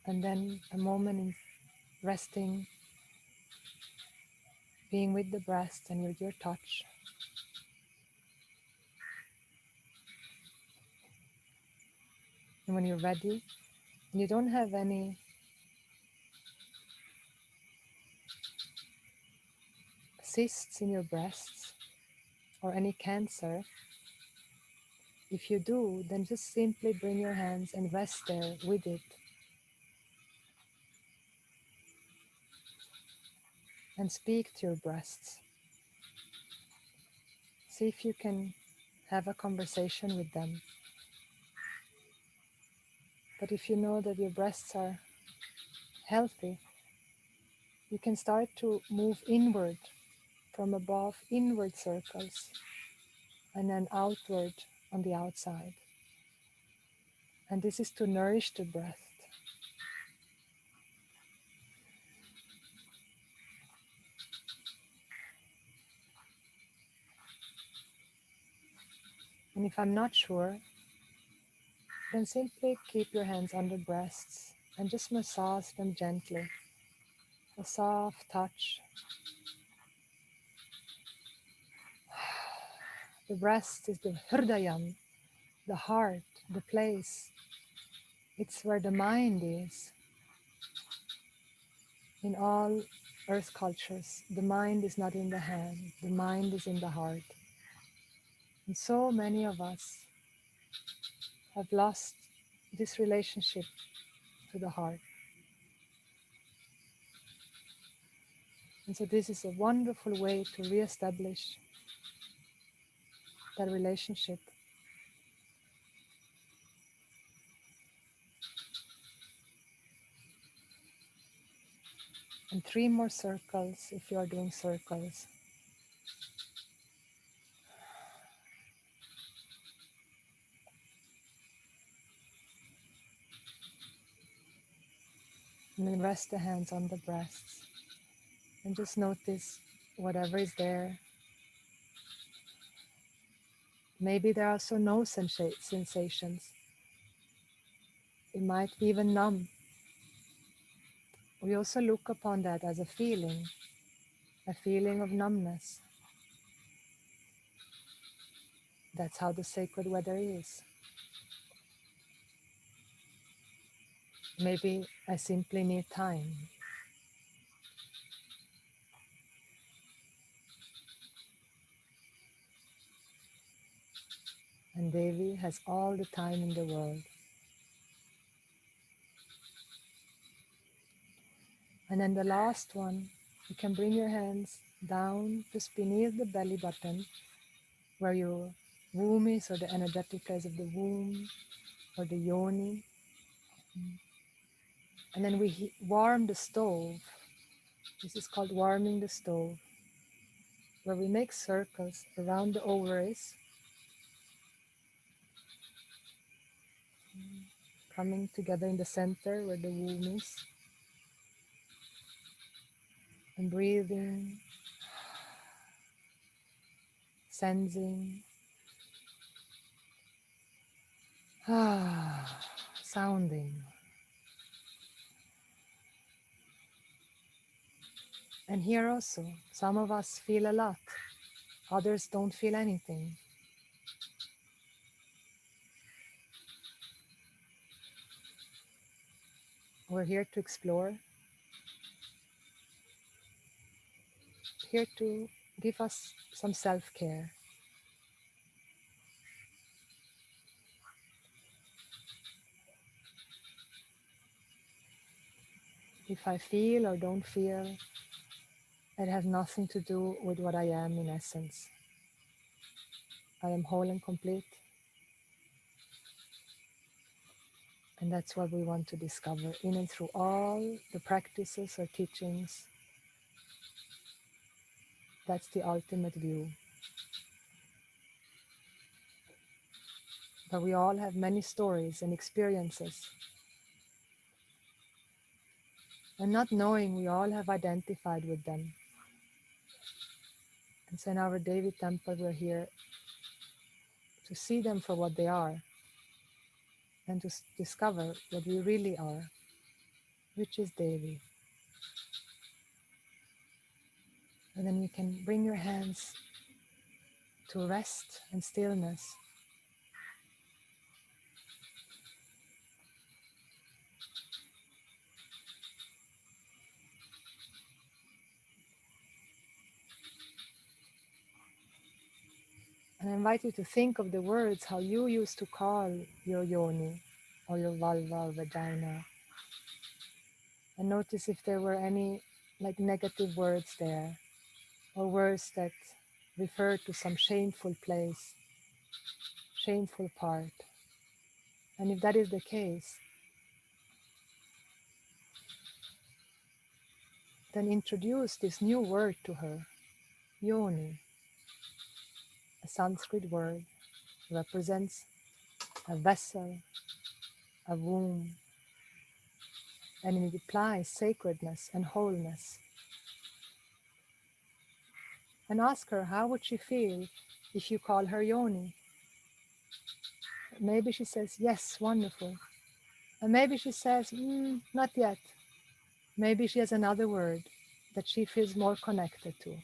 And then a moment in resting, being with the breast and with your touch. And when you're ready, and you don't have any cysts in your breasts or any cancer, if you do, then just simply bring your hands and rest there with it. And speak to your breasts. See if you can have a conversation with them. But if you know that your breasts are healthy, you can start to move inward from above, inward circles, and then outward on the outside. And this is to nourish the breath. And if I'm not sure, then simply keep your hands on the breasts and just massage them gently. A soft touch. The breast is the hridayam, the heart, the place. It's where the mind is. In all earth cultures, the mind is not in the hand, the mind is in the heart. And so many of us have lost this relationship to the heart. And so this is a wonderful way to reestablish that relationship. And 3 more circles if you are doing circles. And then rest the hands on the breasts. And just notice whatever is there. Maybe there are also no sensations. It might be even numb. We also look upon that as a feeling of numbness. That's how the sacred weather is. Maybe I simply need time. And Devi has all the time in the world. And then the last one, you can bring your hands down just beneath the belly button where your womb is, or the energetic place of the womb, or the yoni. And then we warm the stove. This is called warming the stove, where we make circles around the ovaries, coming together in the center where the womb is. And breathing, sensing, sounding. And here also, some of us feel a lot, others don't feel anything. We're here to explore, here to give us some self-care. If I feel or don't feel, it has nothing to do with what I am in essence. I am whole and complete, and that's what we want to discover in and through all the practices or teachings. That's the ultimate view. But we all have many stories and experiences, and not knowing, we all have identified with them. And so in our Devi Temple, we're here to see them for what they are and to discover what we really are, which is Devi. And then you can bring your hands to rest and stillness. And I invite you to think of the words how you used to call your yoni or your vulva or vagina. And notice if there were any like negative words there, or words that refer to some shameful place, shameful part. And if that is the case, then introduce this new word to her, yoni. A Sanskrit word, represents a vessel, a womb, and it implies sacredness and wholeness. And ask her, how would she feel if you call her yoni? Maybe she says, yes, wonderful. And maybe she says, not yet. Maybe she has another word that she feels more connected to.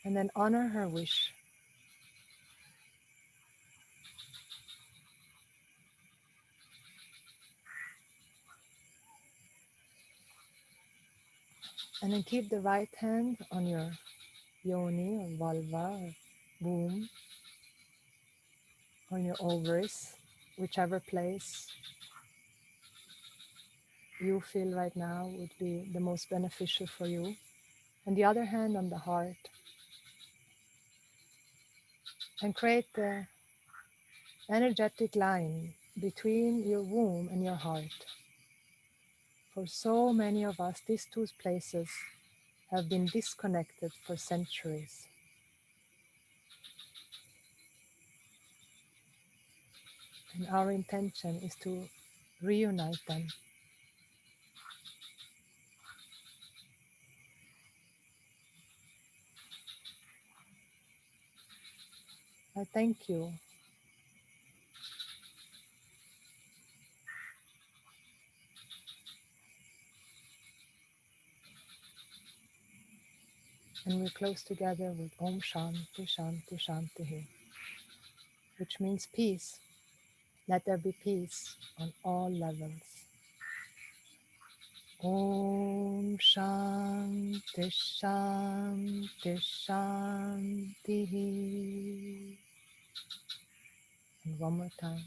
And then honor her wish. And then keep the right hand on your yoni or vulva or womb, on your ovaries, whichever place you feel right now would be the most beneficial for you. And the other hand on the heart. And create the energetic line between your womb and your heart. For so many of us, these two places have been disconnected for centuries. And our intention is to reunite them. I thank you. And we close together with Om Shanti Shanti Shanti, which means peace. Let there be peace on all levels. Om Shanti Shanti Shanti. And one more time.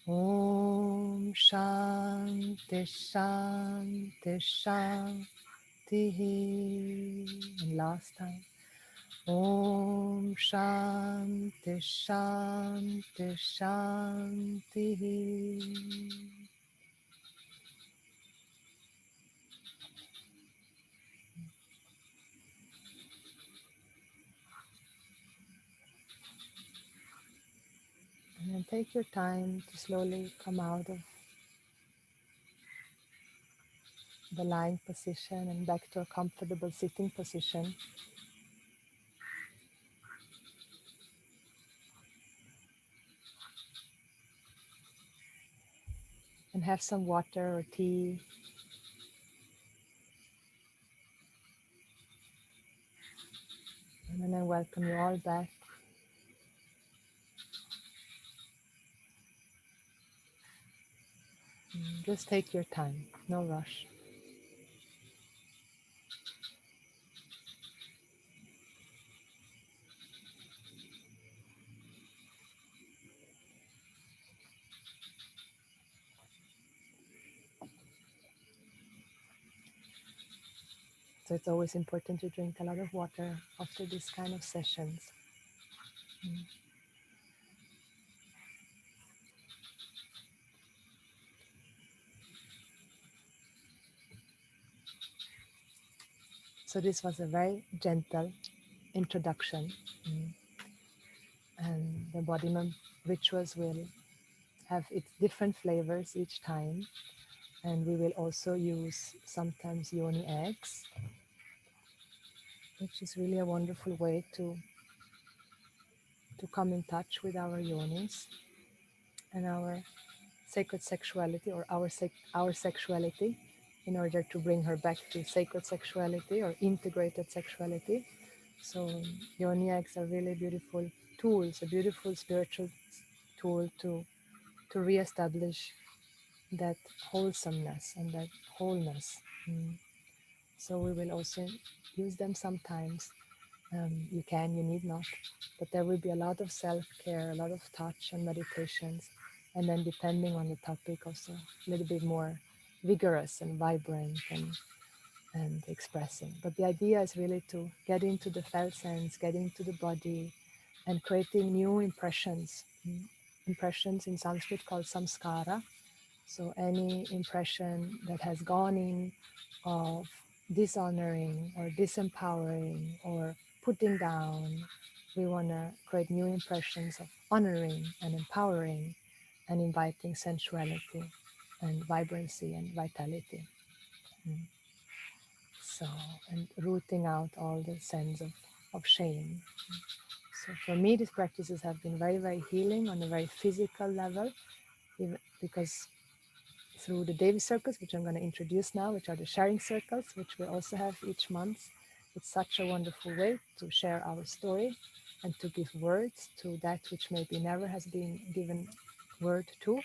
Om Shanti Shanti Shanti. And last time. Om Shanti Shanti Shanti. And then take take your time to slowly come out of the lying position and back to a comfortable sitting position. And have some water or tea. And then I welcome you all back. Just take your time, no rush. So it's always important to drink a lot of water after this kind of sessions. So this was a very gentle introduction. And the embodiment rituals will have its different flavors each time. And we will also use sometimes yoni eggs, which is really a wonderful way to come in touch with our yonis and our sacred sexuality, or our sexuality, in order to bring her back to sacred sexuality or integrated sexuality. So yoni eggs are really beautiful tools, a beautiful spiritual tool to reestablish that wholesomeness and that wholeness. So we will also use them sometimes. You need not, but there will be a lot of self-care, a lot of touch and meditations, and then depending on the topic, also a little bit more vigorous and vibrant and expressing. But the idea is really to get into the felt sense, get into the body, and creating new impressions. Impressions in Sanskrit called samskara. So any impression that has gone in of dishonoring or disempowering or putting down, we want to create new impressions of honoring and empowering and inviting sensuality and vibrancy and vitality. Mm. So, and rooting out all the sense of shame. So for me, these practices have been very, very healing on a very physical level, even because through the Devi circles, which I'm going to introduce now, which are the sharing circles, which we also have each month. It's such a wonderful way to share our story and to give words to that which maybe never has been given word to.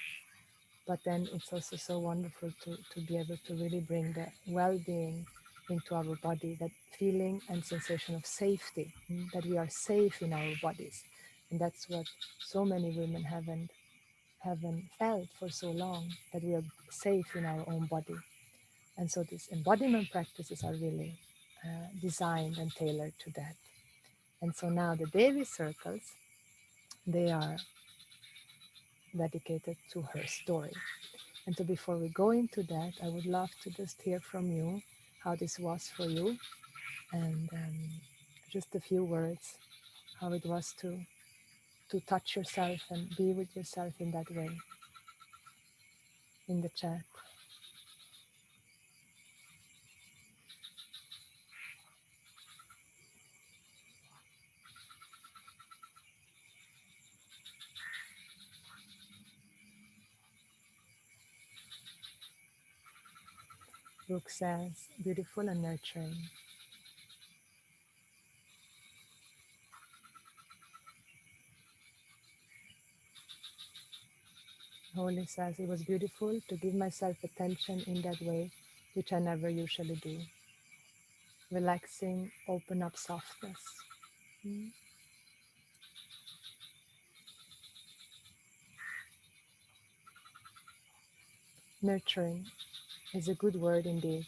But then it's also so wonderful to be able to really bring the well-being into our body, that feeling and sensation of safety, that we are safe in our bodies. And that's what so many women haven't felt for so long, that we are safe in our own body. And so these embodiment practices are really designed and tailored to that. And so now the Devi circles, they are dedicated to her story. And so before we go into that, I would love to just hear from you how this was for you, and just a few words, how it was to touch yourself and be with yourself in that way in the chat. Brooke says, beautiful and nurturing. Holy says, it was beautiful to give myself attention in that way, which I never usually do. Relaxing, open up softness. Nurturing is a good word indeed.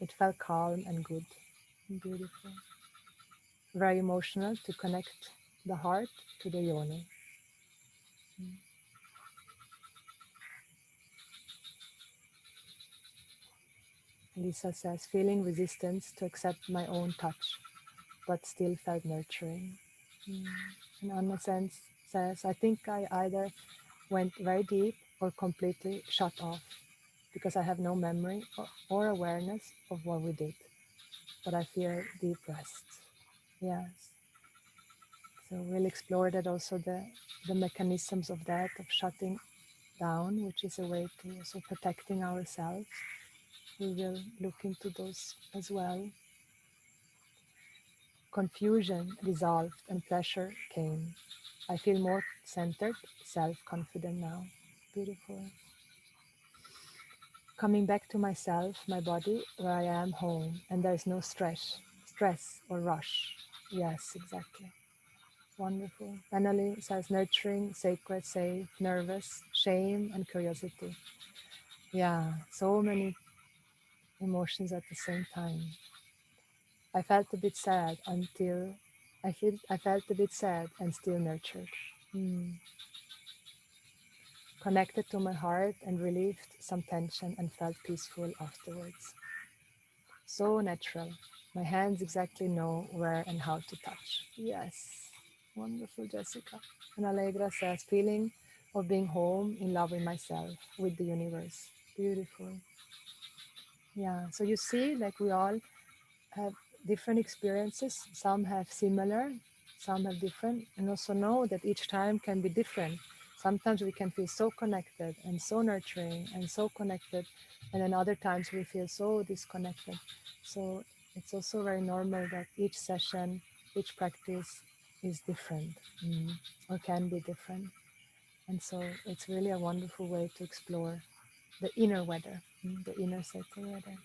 It felt calm and good. Beautiful. Very emotional to connect the heart to the yoni. Lisa says, feeling resistance to accept my own touch, but still felt nurturing. And Anna says, I think I either went very deep or completely shut off because I have no memory or awareness of what we did, but I feel deep rest. Yes. So we'll explore that also the mechanisms of that, of shutting down, which is a way to also protecting ourselves. We will look into those as well. Confusion dissolved and pleasure came. I feel more centered, self-confident now. Beautiful. Coming back to myself, my body, where I am home, and there's no stress or rush. Yes, exactly. Wonderful. Annalie says nurturing, sacred, safe, nervous, shame, and curiosity. Yeah, so many emotions at the same time. I felt a bit sad until I felt a bit sad and still nurtured. Hmm. Connected to my heart and relieved some tension and felt peaceful afterwards. So natural. My hands exactly know where and how to touch. Yes. Wonderful, Jessica. And Allegra says, feeling of being home, in love with myself, with the universe. Beautiful. Yeah. So you see, like we all have different experiences. Some have similar, some have different, and also know that each time can be different. Sometimes we can feel so connected and so nurturing and so connected, and then other times we feel so disconnected. So it's also very normal that each session, each practice is different, or can be different. And so it's really a wonderful way to explore the inner weather, the inner sacred weather.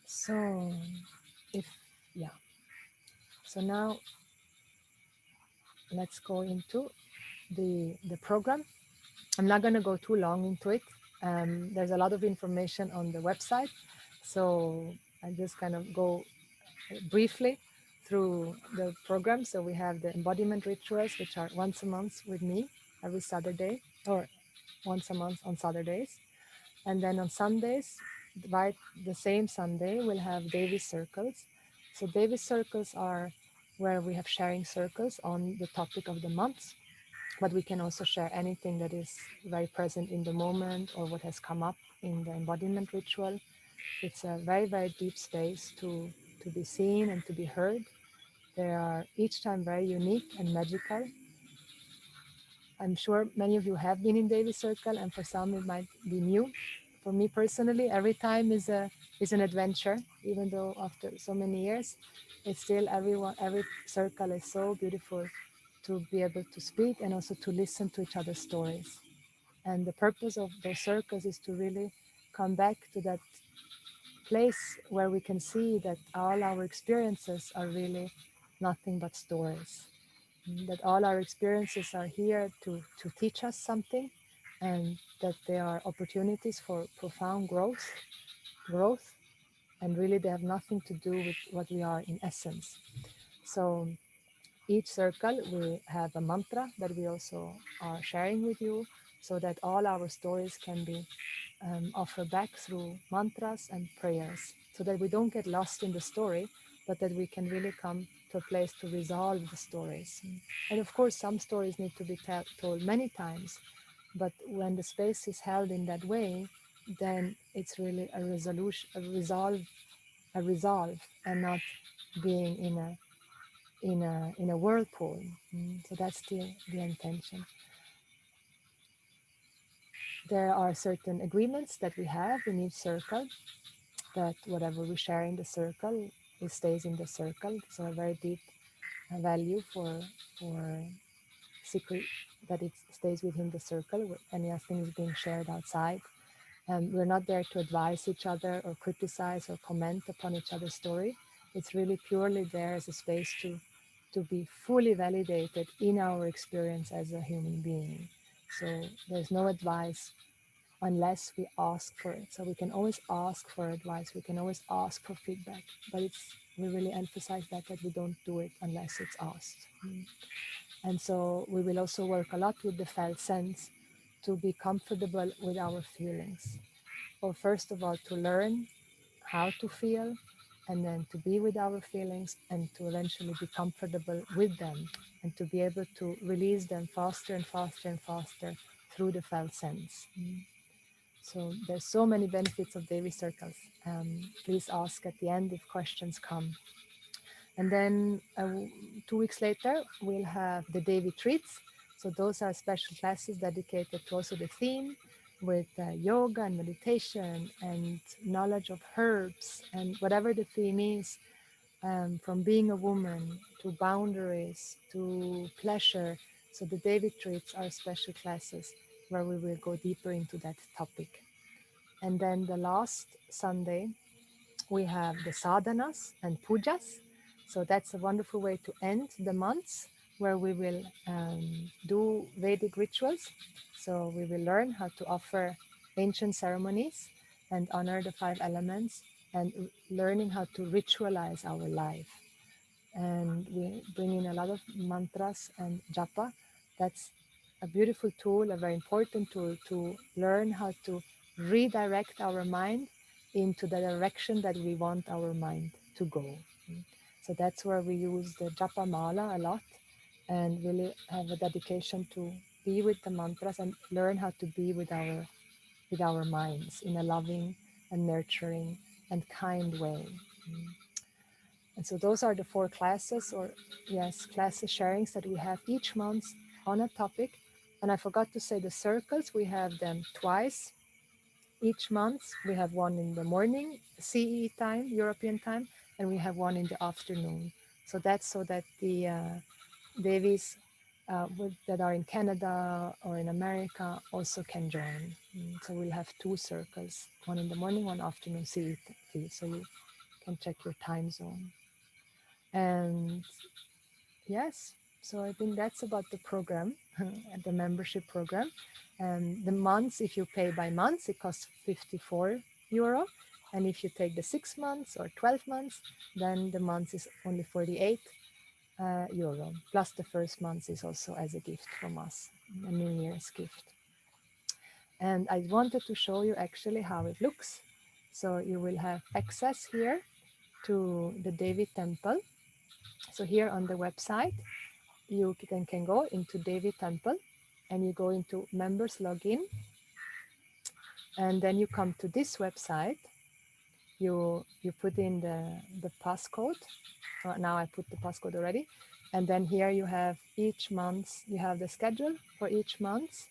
So if yeah, so now let's go into the program. I'm not going to go too long into it. There's a lot of information on the website, so I just kind of go briefly through the program. So we have the embodiment rituals, which are once a month with me every Saturday, or once a month on Saturdays. And then on Sundays, right, the same Sunday, we'll have Devi circles. So Devi circles are where we have sharing circles on the topic of the month, but we can also share anything that is very present in the moment or what has come up in the embodiment ritual. It's a very, very deep space to be seen and to be heard. They are each time very unique and magical. I'm sure many of you have been in Daily Circle, and for some it might be new. For me personally, every time is an adventure. Even though after so many years, it's still every circle is so beautiful to be able to speak and also to listen to each other's stories. And the purpose of those circles is to really come back to that place where we can see that all our experiences are really nothing but stories, that all our experiences are here to teach us something, and that they are opportunities for profound growth, and really they have nothing to do with what we are in essence. So each circle we have a mantra that we also are sharing with you, so that all our stories can be offered back through mantras and prayers, so that we don't get lost in the story, but that we can really come to a place to resolve the stories. And of course, some stories need to be told many times, but when the space is held in that way, then it's really a resolution, a resolve, and not being in a whirlpool. So that's the intention. There are certain agreements that we have in each circle, that whatever we share in the circle, it stays in the circle. So a very deep value for secret, that it stays within the circle. Anything is being shared outside. We're not there to advise each other or criticize or comment upon each other's story. It's really purely there as a space to be fully validated in our experience as a human being. So there's no advice unless we ask for it. So we can always ask for advice, we can always ask for feedback, but we really emphasize that we don't do it unless it's asked. And so we will also work a lot with the felt sense to be comfortable with our feelings. Or first of all, to learn how to feel, and then to be with our feelings and to eventually be comfortable with them and to be able to release them faster and faster and faster through the felt sense. So there's so many benefits of Devi circles. Please ask at the end if questions come. And then 2 weeks later, we'll have the Devi treats. So those are special classes dedicated to also the theme with yoga and meditation and knowledge of herbs and whatever the theme is, from being a woman to boundaries to pleasure. So the Devi treats are special classes where we will go deeper into that topic. And then the last Sunday, we have the sadhanas and pujas. So that's a wonderful way to end the months where we will do Vedic rituals. So we will learn how to offer ancient ceremonies and honor the 5 elements and learning how to ritualize our life. And we bring in a lot of mantras and japa. That's a beautiful tool, a very important tool to learn how to redirect our mind into the direction that we want our mind to go. So that's where we use the japa mala a lot and really have a dedication to be with the mantras and learn how to be with our minds in a loving and nurturing and kind way. And so those are the 4 classes, or yes, classes sharings that we have each month on a topic. And I forgot to say the circles, we have them twice each month. We have one in the morning, CE time, European time, and we have one in the afternoon. So that's so that the Devis that are in Canada or in America also can join. So we'll have 2 circles, one in the morning, one afternoon CET. So you can check your time zone. And yes, so I think that's about the program, the membership program. And the months, if you pay by months, it costs 54 euro. And if you take the 6 months or 12 months, then the month is only 48 euro. Plus the first month is also as a gift from us, a New Year's gift. And I wanted to show you actually how it looks. So you will have access here to the Devi Temple. So here on the website, you can go into Devi Temple and you go into members login, and then you come to this website. You put in the passcode. Now I put the passcode already. And then here you have each month, you have the schedule for each month.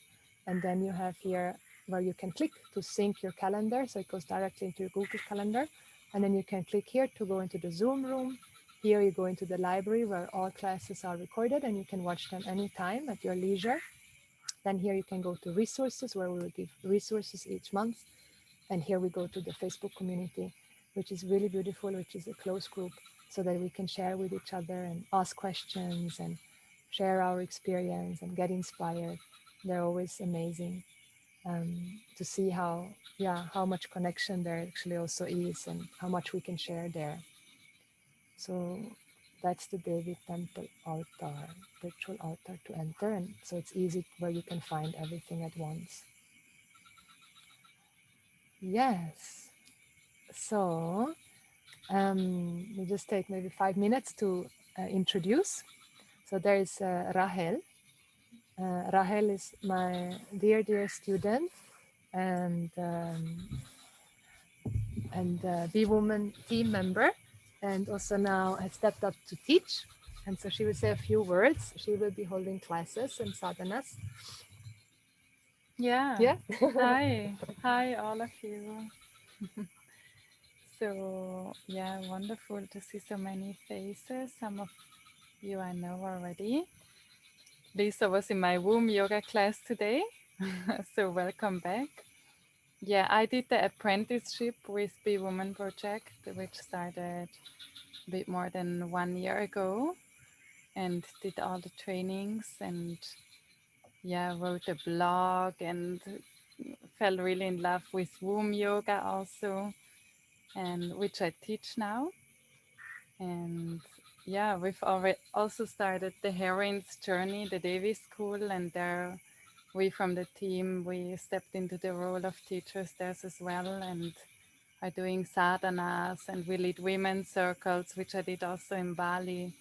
And then you have here where you can click to sync your calendar. So it goes directly into your Google Calendar. And then you can click here to go into the Zoom room. Here you go into the library where all classes are recorded and you can watch them anytime at your leisure. Then here you can go to resources where we will give resources each month. And here we go to the Facebook community, which is really beautiful, which is a close group, so that we can share with each other and ask questions and share our experience and get inspired. They're always amazing to see how much connection there actually also is and how much we can share there. So that's the Devi Temple altar, virtual altar to enter. And so it's easy where you can find everything at once. Yes. So we just take maybe 5 minutes to introduce. So there is Rahel. Rahel is my dear student and Be Woman team member, and also now has stepped up to teach. And so she will say a few words. She will be holding classes and sadhanas. Yeah. Yeah. Hi, all of you. So, yeah, wonderful to see so many faces. Some of you I know already. Lisa was in my womb yoga class today. So, welcome back. Yeah, I did the apprenticeship with Be Woman Project, which started a bit more than 1 year ago, and did all the trainings and yeah, wrote a blog and fell really in love with womb yoga also, and which I teach now. And yeah, we've already also started the heroine's journey, the Devi School, and there we from the team we stepped into the role of teachers there as well, and are doing sadhanas, and we lead women's circles, which I did also in Bali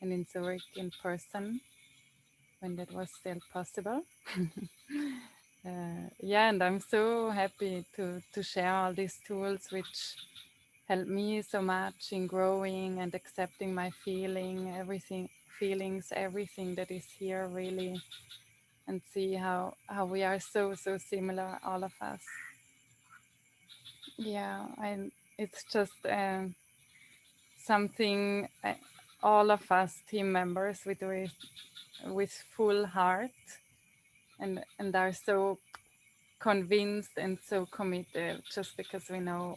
and in Zurich in person when that was still possible. Yeah, and I'm so happy to share all these tools which help me so much in growing and accepting my feelings, everything that is here really, and see how we are so similar, all of us. Yeah, and it's just something all of us team members we do it with full heart, and are so convinced and so committed, just because we know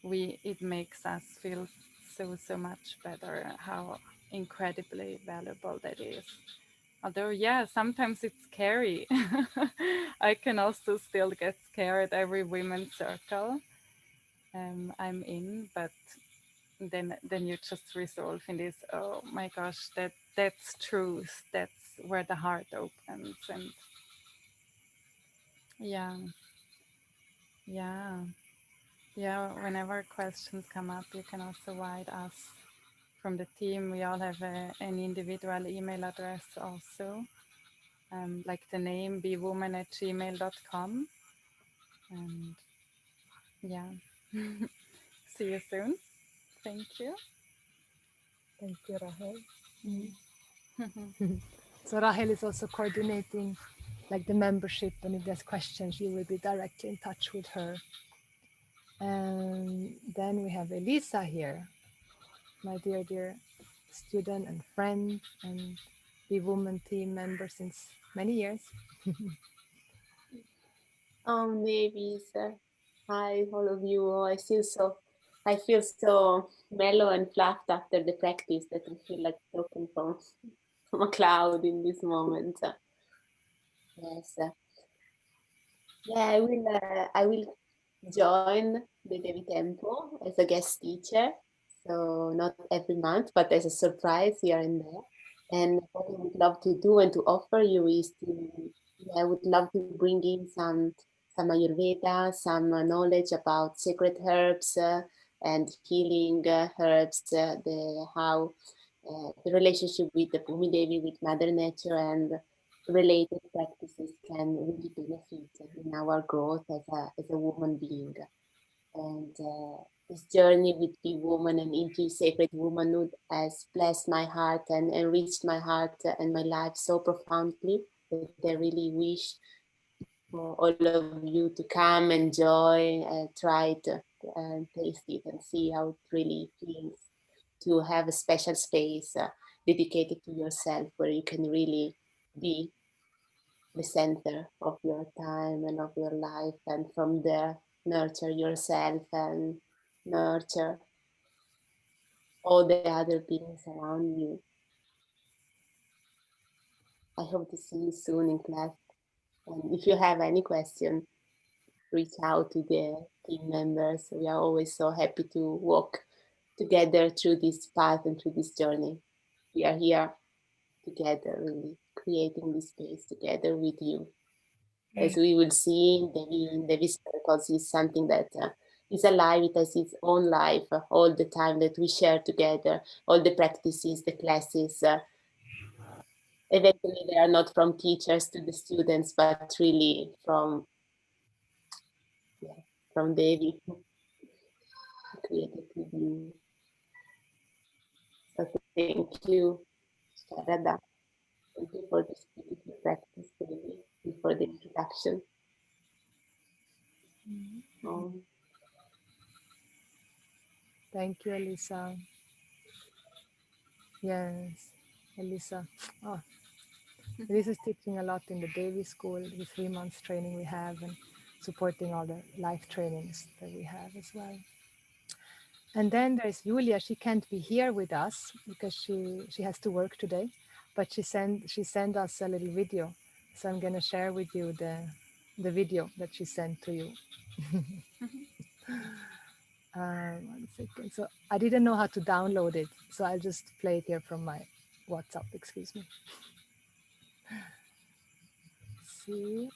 we it makes us feel so much better, how incredibly valuable that is. Although, yeah, sometimes it's scary. I can also still get scared every women's circle I'm in, but then you just resolve in this, oh my gosh, that's truth, that's where the heart opens. And yeah, yeah, yeah, whenever questions come up, you can also write us from the team. We all have an individual email address also, like the name bewoman@gmail.com. And yeah, see you soon. Thank you. Thank you, Rahel. So Rahel is also coordinating like the membership, and if there's questions, you will be directly in touch with her. And then we have Elisa here, my dear student and friend, and the woman team member since many years. Oh, Mavis. Hi, all of you. Oh, I feel so mellow and fluffed after the practice that I feel like talking from a cloud in this moment. Yes. Yeah, I will join the Devi Temple as a guest teacher. So not every month, but as a surprise here and there. And what I would love to do and to offer you is I would love to bring in some Ayurveda, some knowledge about sacred herbs and healing herbs, the relationship with the Bhumi Devi, with Mother Nature, and related practices can really benefit in our growth as a woman being. And this journey with the woman and into sacred womanhood has blessed my heart and enriched my heart and my life so profoundly that I really wish for all of you to come, enjoy, try it, and taste it, and see how it really feels to have a special space dedicated to yourself where you can really be the center of your time and of your life, and from there nurture yourself and nurture all the other beings around you. I hope to see you soon in class, and if you have any question, reach out to the team members. We are always so happy to walk together through this path and through this journey. We are here together, really creating this space together with you. As we will see, Devi Circles is something that is alive. It has its own life all the time that we share together, all the practices, the classes. Eventually, they are not from teachers to the students, but really yeah, from Devi created with you. So thank you, Sharada. Thank you for this beautiful practice, Devi, and for the introduction. Um, Thank you, Elisa. Yes, Elisa. Oh, Elisa is teaching a lot in the Devi School, the 3 months training we have, and supporting all the life trainings that we have as well. And then there's Julia. She can't be here with us because she has to work today, but she sent us a little video. So I'm gonna share with you the video that she sent to you. 1 second. So I didn't know how to download it, so I'll just play it here from my WhatsApp. Excuse me. See.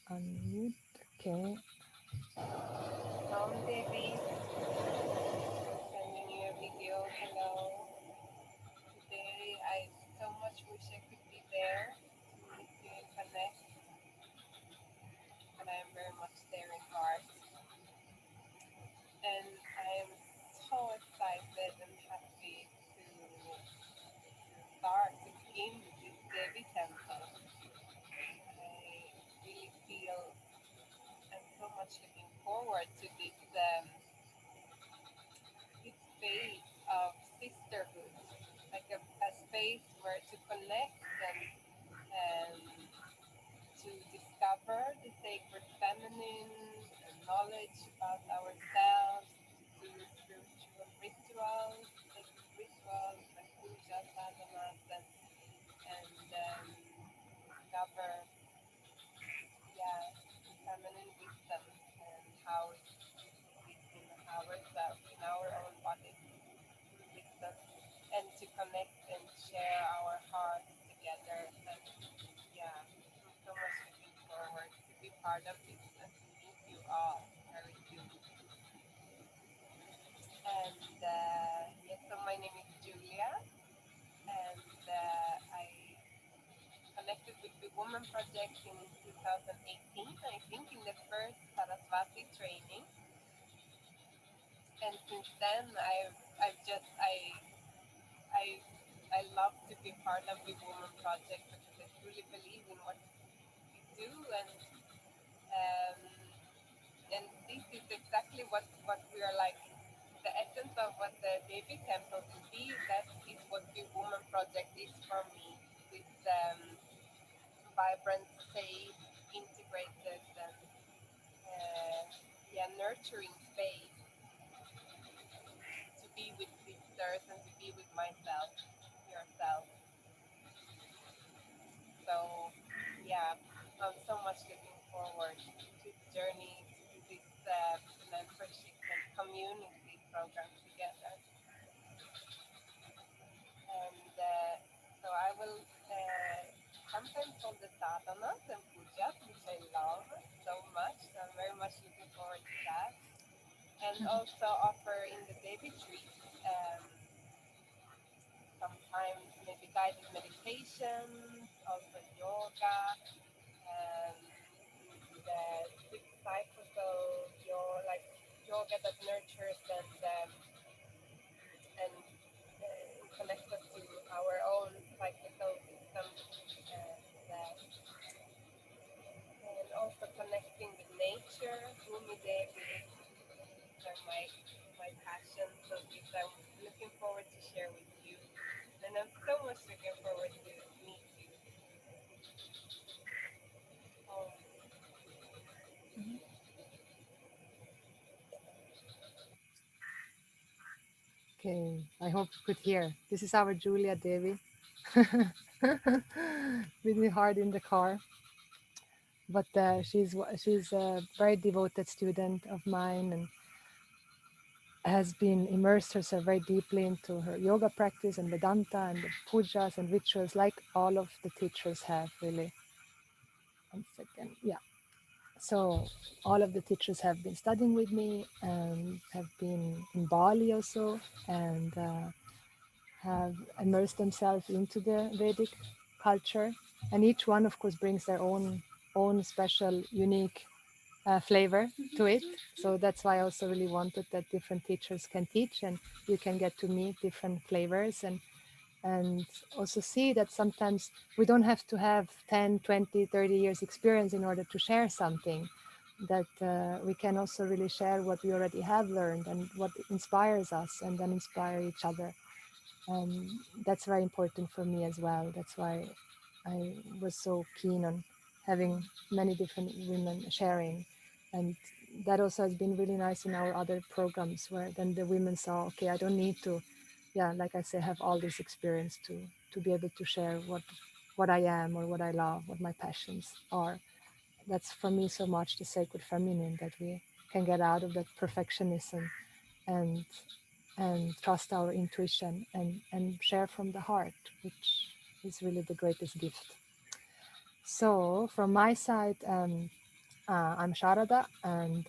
unmute. Okay. Devi, sending you a video. Hello. Today, I so much wish I could be there to meet you and connect, but I am very much there in heart. And I am so excited and happy to start, to begin with this Devi Temple. I really feel I'm so much looking forward to this space of sisterhood, like a space where to connect and to discover the sacred feminine and knowledge about ourselves, to do spiritual rituals, sacred rituals like pujas, sadhanas, and discover, yeah, feminine wisdom and how it fits in ourselves, in our own body, wisdom, and to connect and share our hearts together. And yeah, I'm so much looking forward to be part of this and to meet you all very soon. And yes, so my name is Julia, and I connected with the Woman Project in 2018, I think, in the first Saraswati training. And since then, I I love to be part of the Woman Project because I truly believe in what we do, um, and this is exactly what we are like. The essence of what the Devi Temple to be, that is what the Woman Project is for me. With vibrant, safe, integrated, and yeah, nurturing space to be with sisters and to be with myself, yourself. So yeah, I'm so much looking forward to the journey, to this membership and community program together. And so I will sometimes hold the sadhanas and pujas, which I love so much. So I'm very much looking forward to that. And also offer in the Devi retreats sometimes maybe guided meditations, also yoga, and the six cyclical like yoga that nurtures and connects us to our own cyclical system, and also connecting with nature. Bhumi Devi, these are my passions. So these I'm looking forward to share with you, and I'm so much looking forward to meet you. Oh, Okay. I hope you could hear. This is our Julia Devi. Really hard in the car, but she's a very devoted student of mine and has been immersed herself very deeply into her yoga practice and Vedanta and the pujas and rituals, like all of the teachers have. Really. One second. Yeah. So all of the teachers have been studying with me and have been in Bali also, and have immersed themselves into the Vedic culture. And each one, of course, brings their own special, unique flavor to it. So that's why I also really wanted that different teachers can teach, and you can get to meet different flavors, and also see that sometimes we don't have to have 10, 20, 30 years experience in order to share something, that we can also really share what we already have learned and what inspires us, and then inspire each other. That's very important for me as well. That's why I was so keen on having many different women sharing. And that also has been really nice in our other programs, where then the women saw, okay, I don't need to, yeah, like I say, have all this experience to be able to share what I am or what I love, what my passions are. That's for me so much the sacred feminine, that we can get out of that perfectionism and trust our intuition and share from the heart, which is really the greatest gift. So from my side, I'm Sharada, and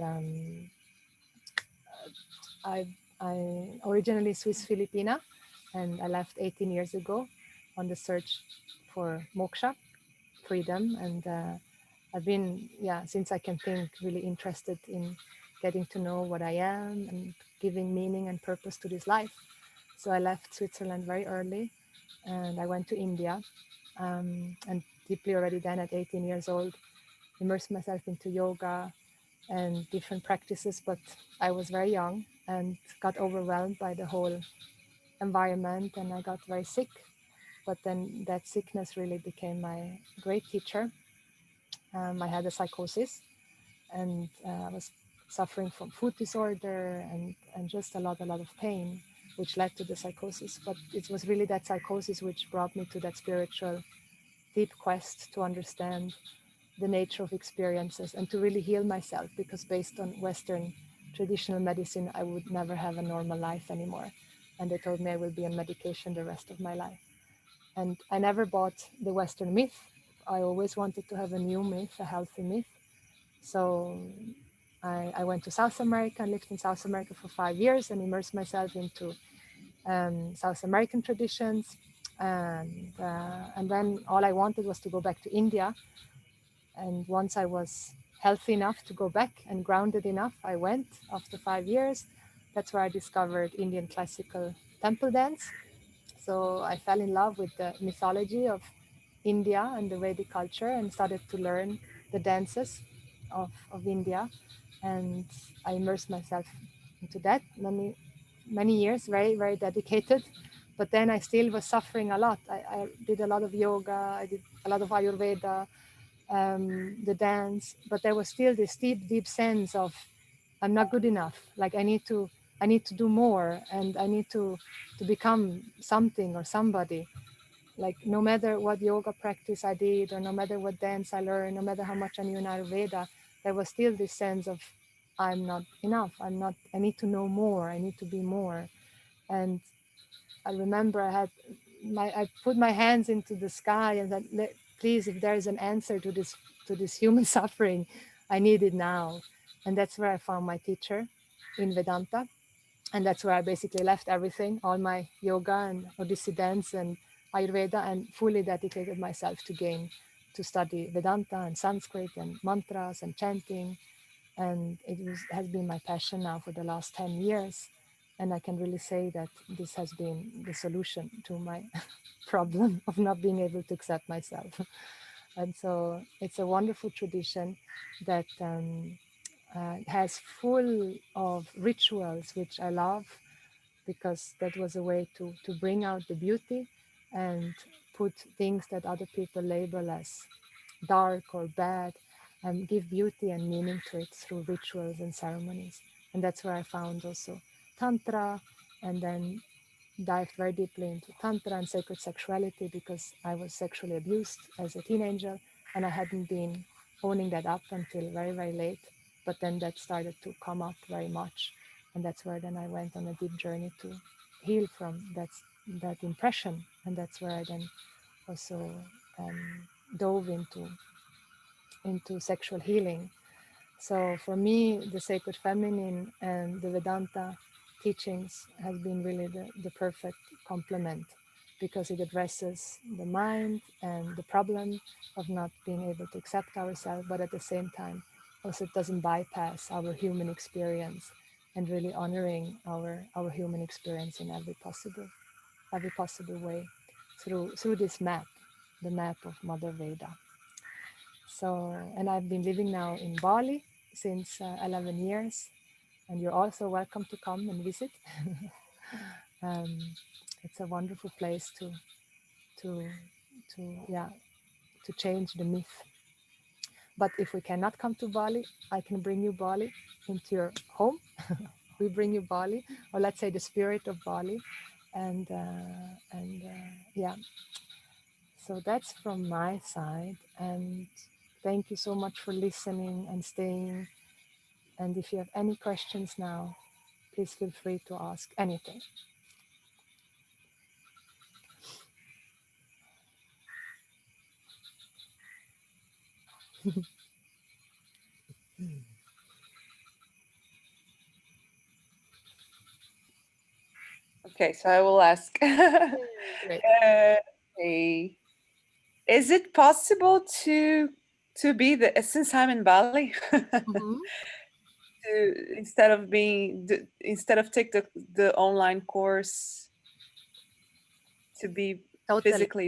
I originally Swiss Filipina, and I left 18 years ago on the search for moksha, freedom, and I've been, yeah, since I can think, really interested in getting to know what I am and giving meaning and purpose to this life. So I left Switzerland very early, and I went to India, and deeply already then at 18 years old, immersed myself into yoga and different practices. But I was very young and got overwhelmed by the whole environment, and I got very sick. But then that sickness really became my great teacher. I had a psychosis, and I was suffering from food disorder and just a lot of pain, which led to the psychosis. But it was really that psychosis which brought me to that spiritual deep quest to understand the nature of experiences and to really heal myself, because based on Western traditional medicine, I would never have a normal life anymore. And they told me I will be on medication the rest of my life. And I never bought the Western myth. I always wanted to have a new myth, a healthy myth. So I went to South America and lived in South America for 5 years and immersed myself into South American traditions. And then all I wanted was to go back to India. And once I was healthy enough to go back and grounded enough, I went after 5 years. That's where I discovered Indian classical temple dance. So I fell in love with the mythology of India and the Vedic culture and started to learn the dances of India. And I immersed myself into that many years, very, very dedicated. But then I still was suffering a lot. I did a lot of yoga, I did a lot of Ayurveda, the dance, but there was still this deep, deep sense of I'm not good enough. Like I need to do more, and I need to become something or somebody. Like no matter what yoga practice I did, or no matter what dance I learned, no matter how much I knew in Ayurveda, there was still this sense of I'm not enough. I'm not. I need to know more. I need to be more. And I remember I put my hands into the sky and said, please, if there is an answer to this human suffering, I need it now. And that's where I found my teacher in Vedanta. And that's where I basically left everything, all my yoga and Odissi dance and Ayurveda, and fully dedicated myself to study Vedanta and Sanskrit and mantras and chanting. And has been my passion now for the last 10 years. And I can really say that this has been the solution to my problem of not being able to accept myself. And so it's a wonderful tradition that has full of rituals, which I love, because that was a way to bring out the beauty and put things that other people label as dark or bad, and give beauty and meaning to it through rituals and ceremonies. And that's where I found also Tantra, and then dived very deeply into Tantra and sacred sexuality, because I was sexually abused as a teenager and I hadn't been owning that up until very, very late. But then that started to come up very much. And that's where then I went on a deep journey to heal from that impression. And that's where I then also dove into sexual healing. So for me, the sacred feminine and the Vedanta teachings has been really the perfect complement, because it addresses the mind and the problem of not being able to accept ourselves, but at the same time also it doesn't bypass our human experience, and really honoring our human experience in every possible way through this map, the map of Mother Veda. So, and I've been living now in Bali since 11 years, and you're also welcome to come and visit. um, it's a wonderful place to, yeah, to change the myth. But if we cannot come to Bali, I can bring you Bali into your home. We bring you Bali, or let's say the spirit of Bali, and yeah. So that's from my side, and thank you so much for listening and staying. And if you have any questions now, please feel free to ask anything. Okay, so I will ask. Great. Okay. Is it possible to be the since I'm in Bali Hmm. to instead of take the online course to be Totally. physically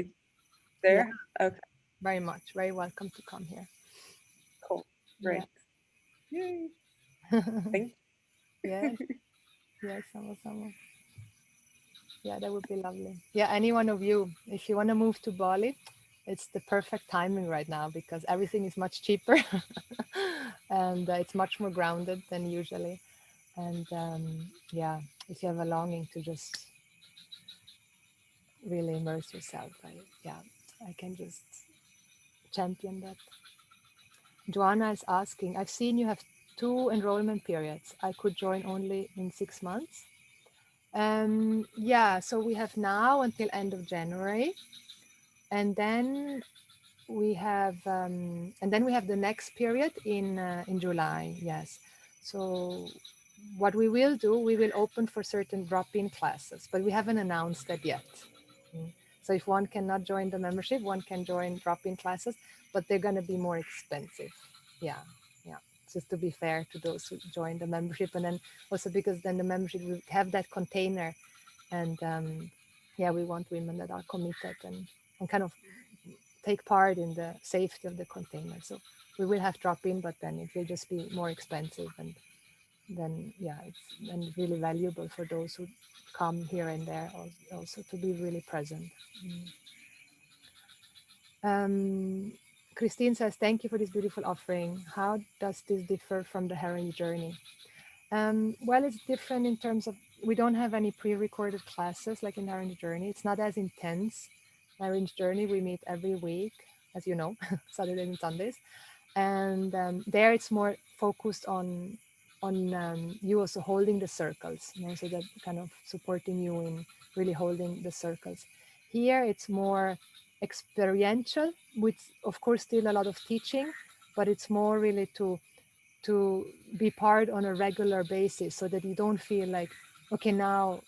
Yeah, there? Okay, very much. Very welcome to come here. cool. Yeah. Great. Yay. Thank Yes. Yes. Sama. Yeah, that would be lovely. Yeah, any one of you, if you want to move to Bali, it's the perfect timing right now because everything is much cheaper and it's much more grounded than usually. And yeah, if you have a longing to just really immerse yourself, yeah, I can just champion that. Joanna is asking, I've seen you have 2 enrollment periods. I could join only in 6 months. Yeah, so we have now until end of January, and then we have the next period in July. Yes. So what we will do, we will open for certain drop-in classes, but we haven't announced that yet. Mm. So if one cannot join the membership, one can join drop-in classes, but they're going to be more expensive. Yeah, yeah. Just to be fair to those who join the membership, and then also because then the membership will have that container, and yeah, we want women that are committed and kind of take part in the safety of the container. So we will have drop-in, but then it will just be more expensive, and then yeah, it's and really valuable for those who come here and there also to be really present. Mm. Christine says, thank you for this beautiful offering. How does this differ from the Heron journey? Well, it's different in terms of we don't have any pre-recorded classes like in Orange Journey. It's not as intense. Orange Journey, we meet every week, as you know, Saturdays and Sundays, and there it's more focused on you also holding the circles, you know, so that kind of supporting you in really holding the circles. Here it's more experiential, with of course still a lot of teaching, but it's more really to be part on a regular basis so that you don't feel like, okay, now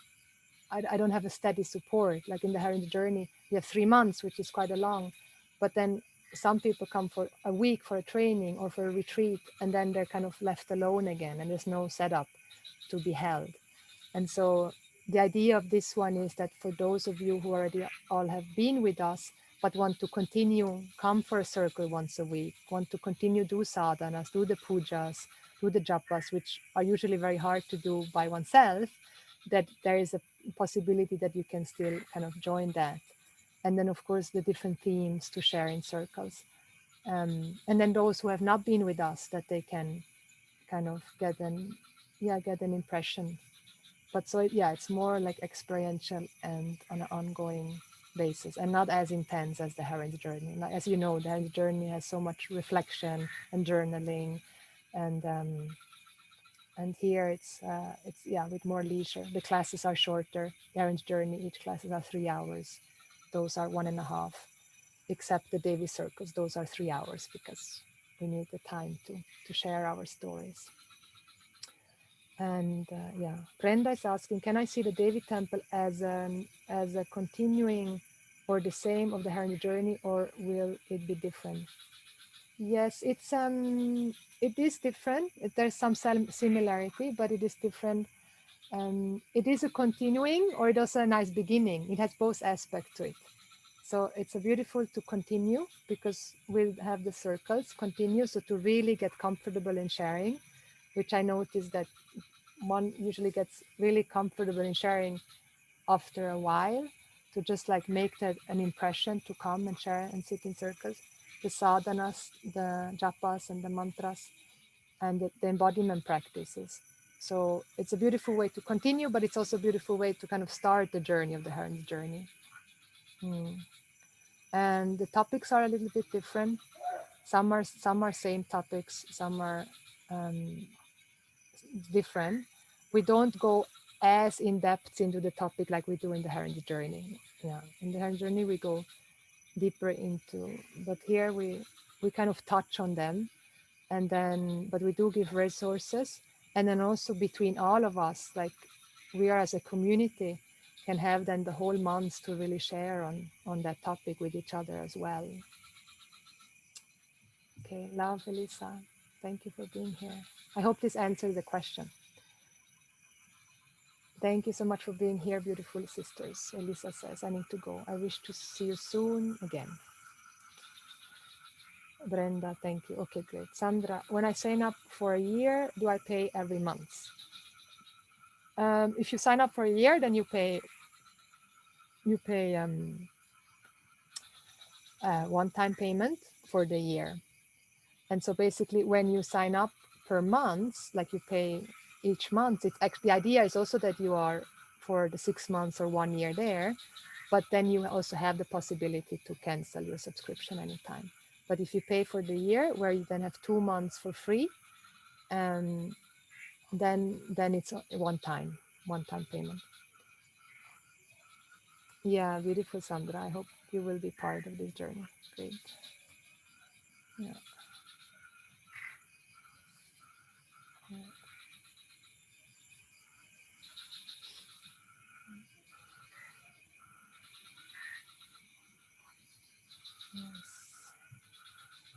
I don't have a steady support. Like in the Heron journey, we have 3 months, which is quite a long, but then some people come for a week for a training or for a retreat, and then they're kind of left alone again, and there's no setup to be held. And so the idea of this one is that for those of you who already all have been with us, but want to continue, come for a circle once a week, want to continue do sadhanas, do the pujas, do the japas, which are usually very hard to do by oneself, that there is a possibility that you can still kind of join that. And then of course the different themes to share in circles. And then those who have not been with us, that they can kind of get an impression. But so yeah, it's more like experiential and on an ongoing basis, and not as intense as the Heron's journey. Like, as you know, the Heron's journey has so much reflection and journaling, and here it's yeah, with more leisure. The classes are shorter. The Heron's journey, each classes are 3 hours. Those are 1.5, except the Devi circles. Those are 3 hours because we need the time to share our stories. And yeah, Brenda is asking, can I see the Devi Temple as a continuing or the same of the Heron journey, or will it be different? Yes, it is different. There's some similarity, but it is different. It is a continuing, or it also a nice beginning. It has both aspects to it. So it's a beautiful to continue because we'll have the circles continue. So to really get comfortable in sharing, which I noticed that one usually gets really comfortable in sharing after a while, to just like make that an impression to come and share and sit in circles, the sadhanas, the japas and the mantras, and the embodiment practices. So it's a beautiful way to continue, but it's also a beautiful way to kind of start the journey of the Heron's journey. And the topics are a little bit different. Some are same topics, some are um, different. We don't go as in depth into the topic like we do in the Heron journey. Yeah, in the Heron journey we go deeper into, but here we kind of touch on them, and then but we do give resources, and then also between all of us, like we are as a community, can have then the whole month to really share on that topic with each other as well. Okay, love, Elisa. Thank you for being here. I hope this answers the question. Thank you so much for being here, beautiful sisters. Elisa says, I need to go. I wish to see you soon again. Brenda, thank you. Okay, great. Sandra, when I sign up for a year, do I pay every month? If you sign up for a year, then you pay one-time payment for the year. And so basically, when you sign up per month, like you pay each month, it's actually the idea is also that you are for the 6 months or 1 year there, but then you also have the possibility to cancel your subscription anytime. But if you pay for the year, where you then have 2 months for free, um, then it's a one-time payment. Yeah, beautiful, Sandra. I hope you will be part of this journey. Great. Yeah. Yeah. Yes.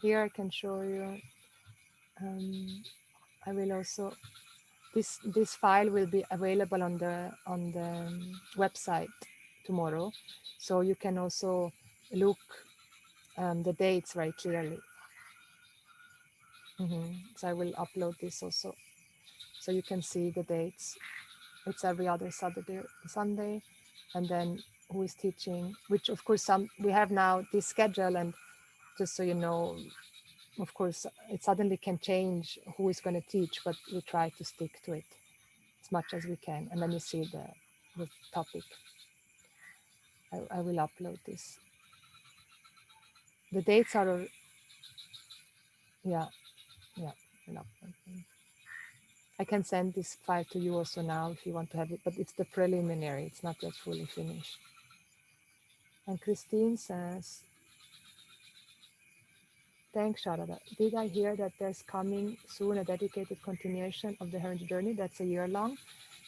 Here I can show you. I will also this file will be available on the website tomorrow, so you can also look the dates very clearly. So I will upload this also, so you can see the dates. It's every other Saturday, Sunday, and then who is teaching. Which of course we have now this schedule, and just so you know, of course it suddenly can change who is going to teach, but we try to stick to it as much as we can. And then you see the topic. I will upload this. The dates are, yeah, I'll upload them. I can send this file to you also now if you want to have it, but it's the preliminary. It's not yet fully finished. And Christine says, thanks, Sharada. Did I hear that there's coming soon a dedicated continuation of the Hermit Journey that's a year long?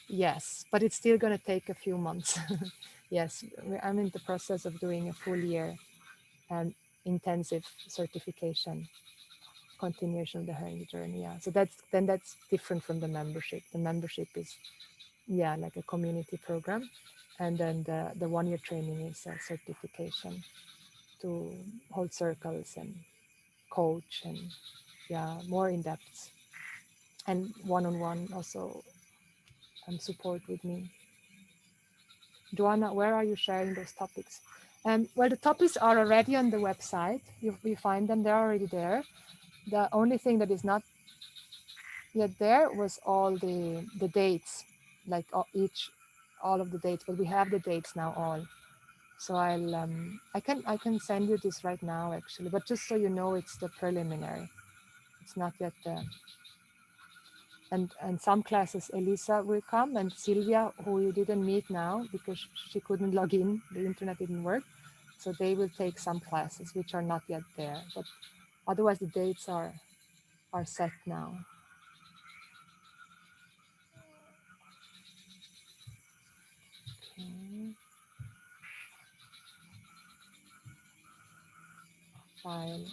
Yes, but it's still going to take a few months. Yes, I'm in the process of doing a full year intensive certification continuation of the Hermit Journey. Yeah, so that's different from the membership. The membership is like a community program, and then the 1 year training is a certification to hold circles and coach and more in depth and one-on-one also support with me. Joanna, where are you sharing those topics? Well, the topics are already on the website. You find them, they're already there. The only thing that is not yet there was all the dates, like all of the dates, but we have the dates now all. So I can send you this right now actually, but just so you know, it's the preliminary. It's not yet the and some classes Elisa will come, and Sylvia, who you didn't meet now because she couldn't log in, the internet didn't work. So they will take some classes which are not yet there, but otherwise the dates are set now. Okay. File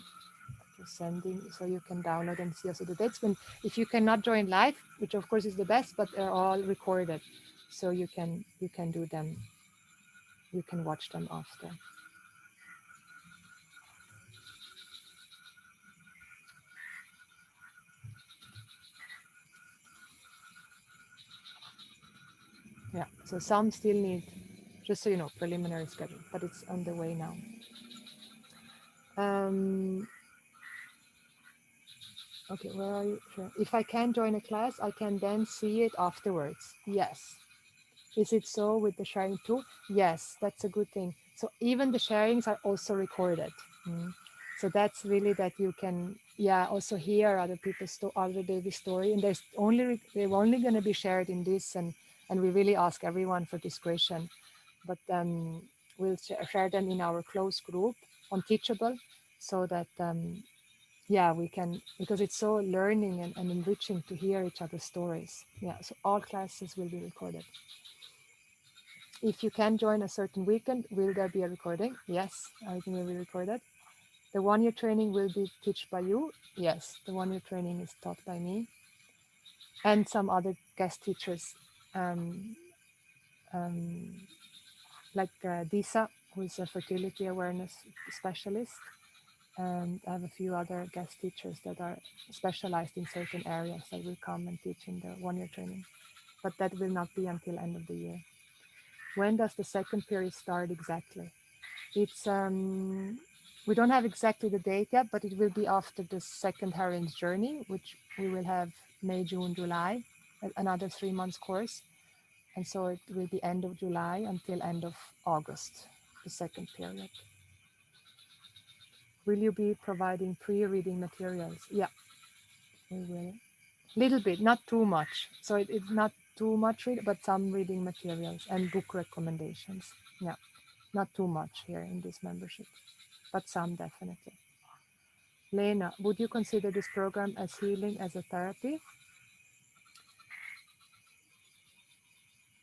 just sending, so you can download and see also the dates. When if you cannot join live, which of course is the best, but they're all recorded, so you can do them. You can watch them after. Yeah. So some still need, just so you know, preliminary schedule, but it's on the way now. Okay, where are you? Sure. If I can join a class, I can then see it afterwards. Yes. Is it so with the sharing too? Yes, that's a good thing. So even the sharings are also recorded. So that's really that you can, also hear other people's other baby story. And they're only going to be shared in this, and we really ask everyone for discretion. But we'll share them in our close group on Teachable, so that we can, because it's so learning and enriching to hear each other's stories. Yeah, so all classes will be recorded. if you can join a certain weekend, will there be a recording? Yes, everything will be recorded. The 1 year training will be taught by you. Yes, the 1 year training is taught by me and some other guest teachers, um, um, like Disa, who is a fertility awareness specialist. And I have a few other guest teachers that are specialized in certain areas that will come and teach in the 1 year training. But that will not be until end of the year. When does the second period start exactly? It's we don't have exactly the date yet, but it will be after the second heroine's journey, which we will have May, June, July, another 3 months course. And so it will be end of July until end of August, the second period. Will you be providing pre-reading materials? Yeah, we will. Little bit, not too much. So it's not too much read, but some reading materials and book recommendations. Yeah, not too much here in this membership, but some definitely. Lena, would you consider this program as healing as a therapy?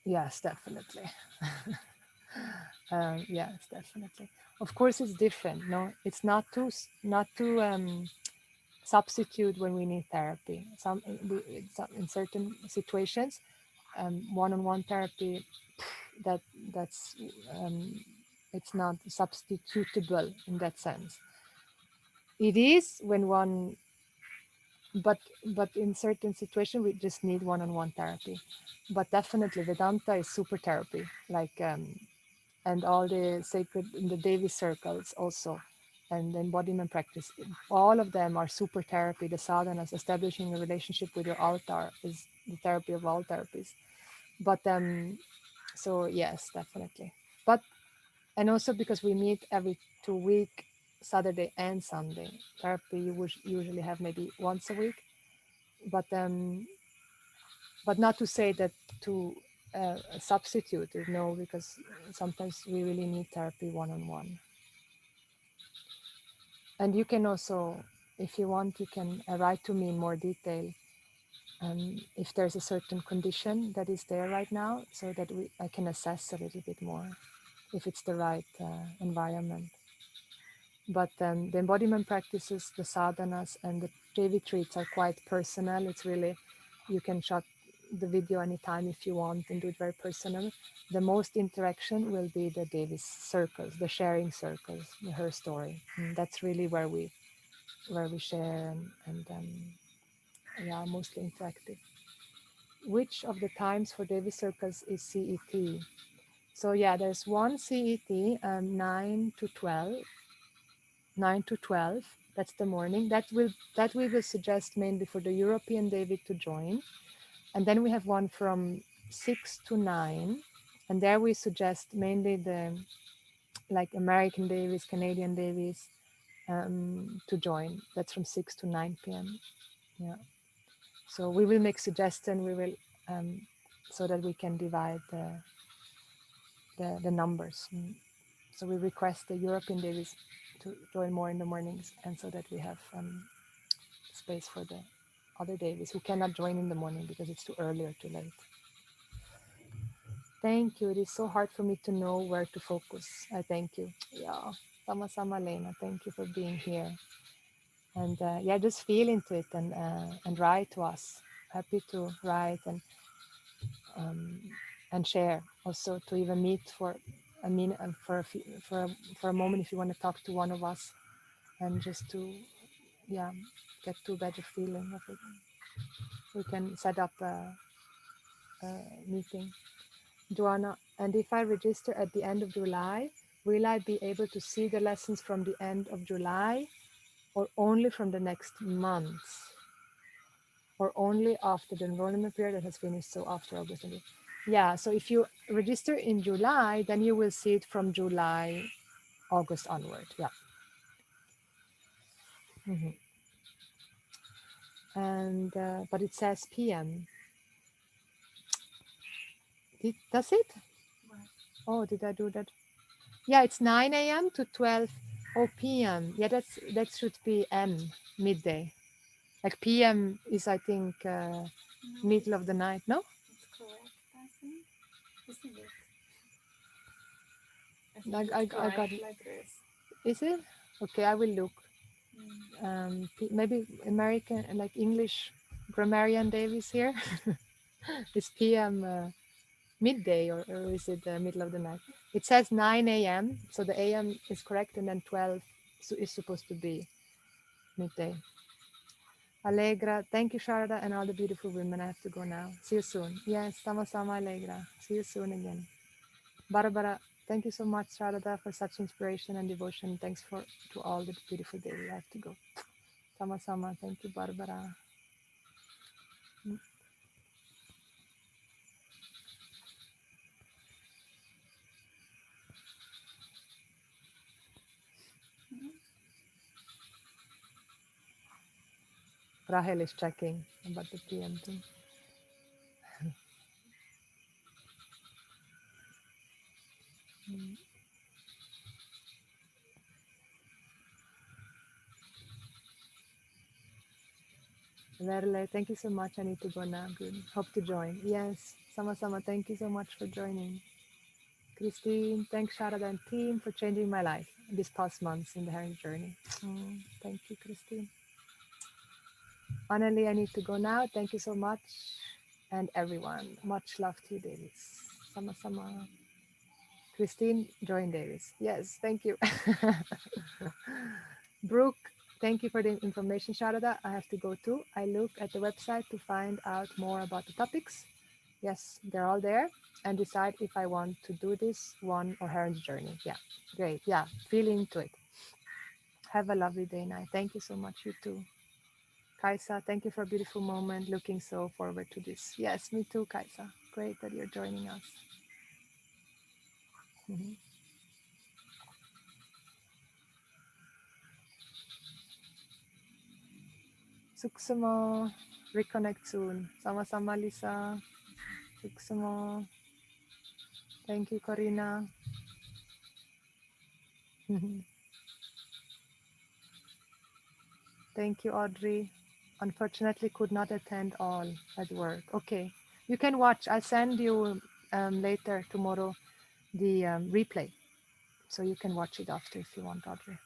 Yes, definitely. Yes, definitely. Of course, it's different. No, it's not to substitute when we need therapy. In certain situations, one-on-one therapy that that's it's not substitutable in that sense. It is when one, but in certain situations we just need one-on-one therapy. But definitely Vedanta is super therapy, like and all the sacred in the Devi circles also, and the embodiment practice, all of them are super therapy. The sadhanas, establishing a relationship with your avatar, is the therapy of all therapies. But so yes, definitely. But and also because we meet every 2 week, Saturday and Sunday. Therapy you would usually have maybe once a week, but not to say that to substitute it, no, because sometimes we really need therapy one-on-one. And you can also, if you want, you can write to me in more detail if there's a certain condition that is there right now, so that I can assess a little bit more if it's the right environment. But the embodiment practices, the sadhanas, and the Devi treats are quite personal. It's really, you can shut the video anytime if you want and do it very personal. The most interaction will be the Devi's circles, the sharing circles, her story. And that's really where we share and yeah, mostly interactive. Which of the times for Devi circles is CET? So yeah, there's one CET, 9 to 12. 9 to 12, that's the morning. That we will suggest mainly for the European David to join. And then we have one from 6 to 9. And there we suggest mainly the like American Davies, Canadian Davies to join. That's from 6 to 9 p.m. Yeah. So we will make suggestion. We will so that we can divide the numbers. So we request the European Davies to join more in the mornings, and so that we have space for the other Davies who cannot join in the morning because it's too early or too late. Thank you. It is so hard for me to know where to focus. I thank you. Yeah, sama-sama, Lena. Thank you for being here. And yeah, just feel into it and write to us. Happy to write and share. Also to even meet for a minute for a moment if you want to talk to one of us, and just to yeah get to a better feeling of it. We can set up a meeting. Joanna, and if I register at the end of July, will I be able to see the lessons from the end of July, or only from the next month, or only after the enrollment period that has finished, so after August? Yeah, so if you register in July, then you will see it from July, August onward. Yeah. Mhm. And but it says PM. Does it? Oh, did I do that? Yeah, it's 9 a.m. to 12 p.m. Yeah, that should be midday. Like PM is, I think, No, middle of the night. No? it's correct, I think. Isn't it? I got it. like this. Is it? Okay, I will look. Mm. Maybe American, like English grammarian Davis here. It's PM midday, or is it the middle of the night? It says 9 a.m. So the AM is correct, and then 12 is supposed to be midday. Allegra, thank you, Sharada, and all the beautiful women. I have to go now. See you soon. Yes, sama-sama, Allegra. See you soon again. Barbara, thank you so much, Sharada, for such inspiration and devotion. Thanks to all the beautiful days. I have to go. Sama-sama. Thank you, Barbara. Rahel is checking about the PM thing. Verle, thank you so much. I need to go now. Good. Hope to join. Yes, sama-sama. Thank you so much for joining. Christine, thanks Sharada and team for changing my life these past months in the herring journey. Thank you, Christine. Annalie, I need to go now. Thank you so much. And everyone, much love to you, Davis. Sama-sama. Christine, join Davis. Yes, thank you. Brooke, thank you for the information, Sharada. I have to go too. I look at the website to find out more about the topics. Yes, they're all there, and decide if I want to do this one or Heron's journey. Yeah, great. Yeah, feel into it. Have a lovely day night. Thank you so much, you too. Kaisa, thank you for a beautiful moment. Looking so forward to this. Yes, me too, Kaisa. Great that you're joining us. Mhm. Suksuma, reconnect soon. Sama-sama, Lisa. Suksuma. Thank you, Corina. Thank you, Audrey. Unfortunately, could not attend all at work. Okay, you can watch. I'll send you later tomorrow the replay, so you can watch it after if you want, Audrey.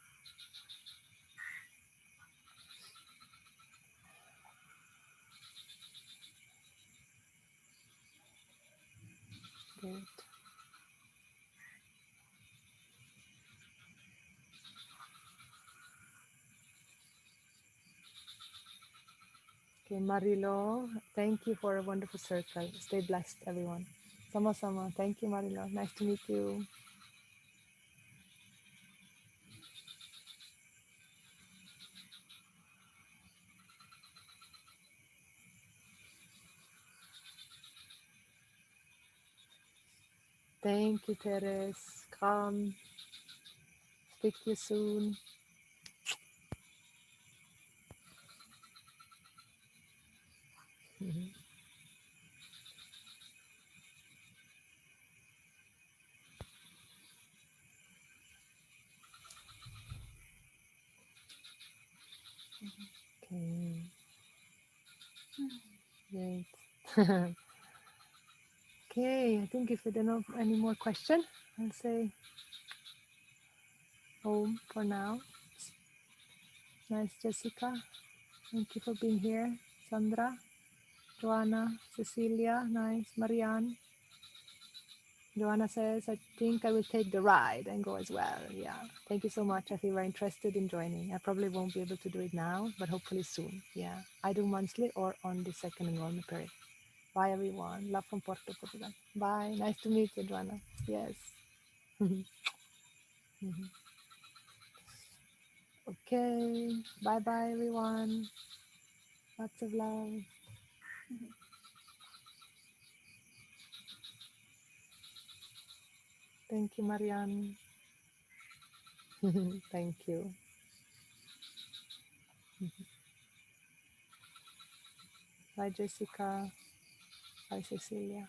Great. Okay, Marilo, thank you for a wonderful circle. Stay blessed, everyone. Sama-sama. Thank you, Marilo. Nice to meet you. Thank you, Teres. Come. Speak to you soon. Mhm. Okay, great. Okay, I think if we don't have any more question, I'll say home for now. Nice, Jessica. Thank you for being here. Sandra, Joanna, Cecilia, nice. Marianne. Joanna says, I think I will take the ride and go as well. Yeah, thank you so much. I feel very interested in joining. I probably won't be able to do it now, but hopefully soon. Yeah, I do monthly or on the second enrollment period. Bye, everyone. Love from Porto, Portugal. Bye. Nice to meet you, Joanna. Yes. Okay. Bye bye, everyone. Lots of love. Thank you, Marianne. Thank you. Bye, Jessica. Bye, Cecilia.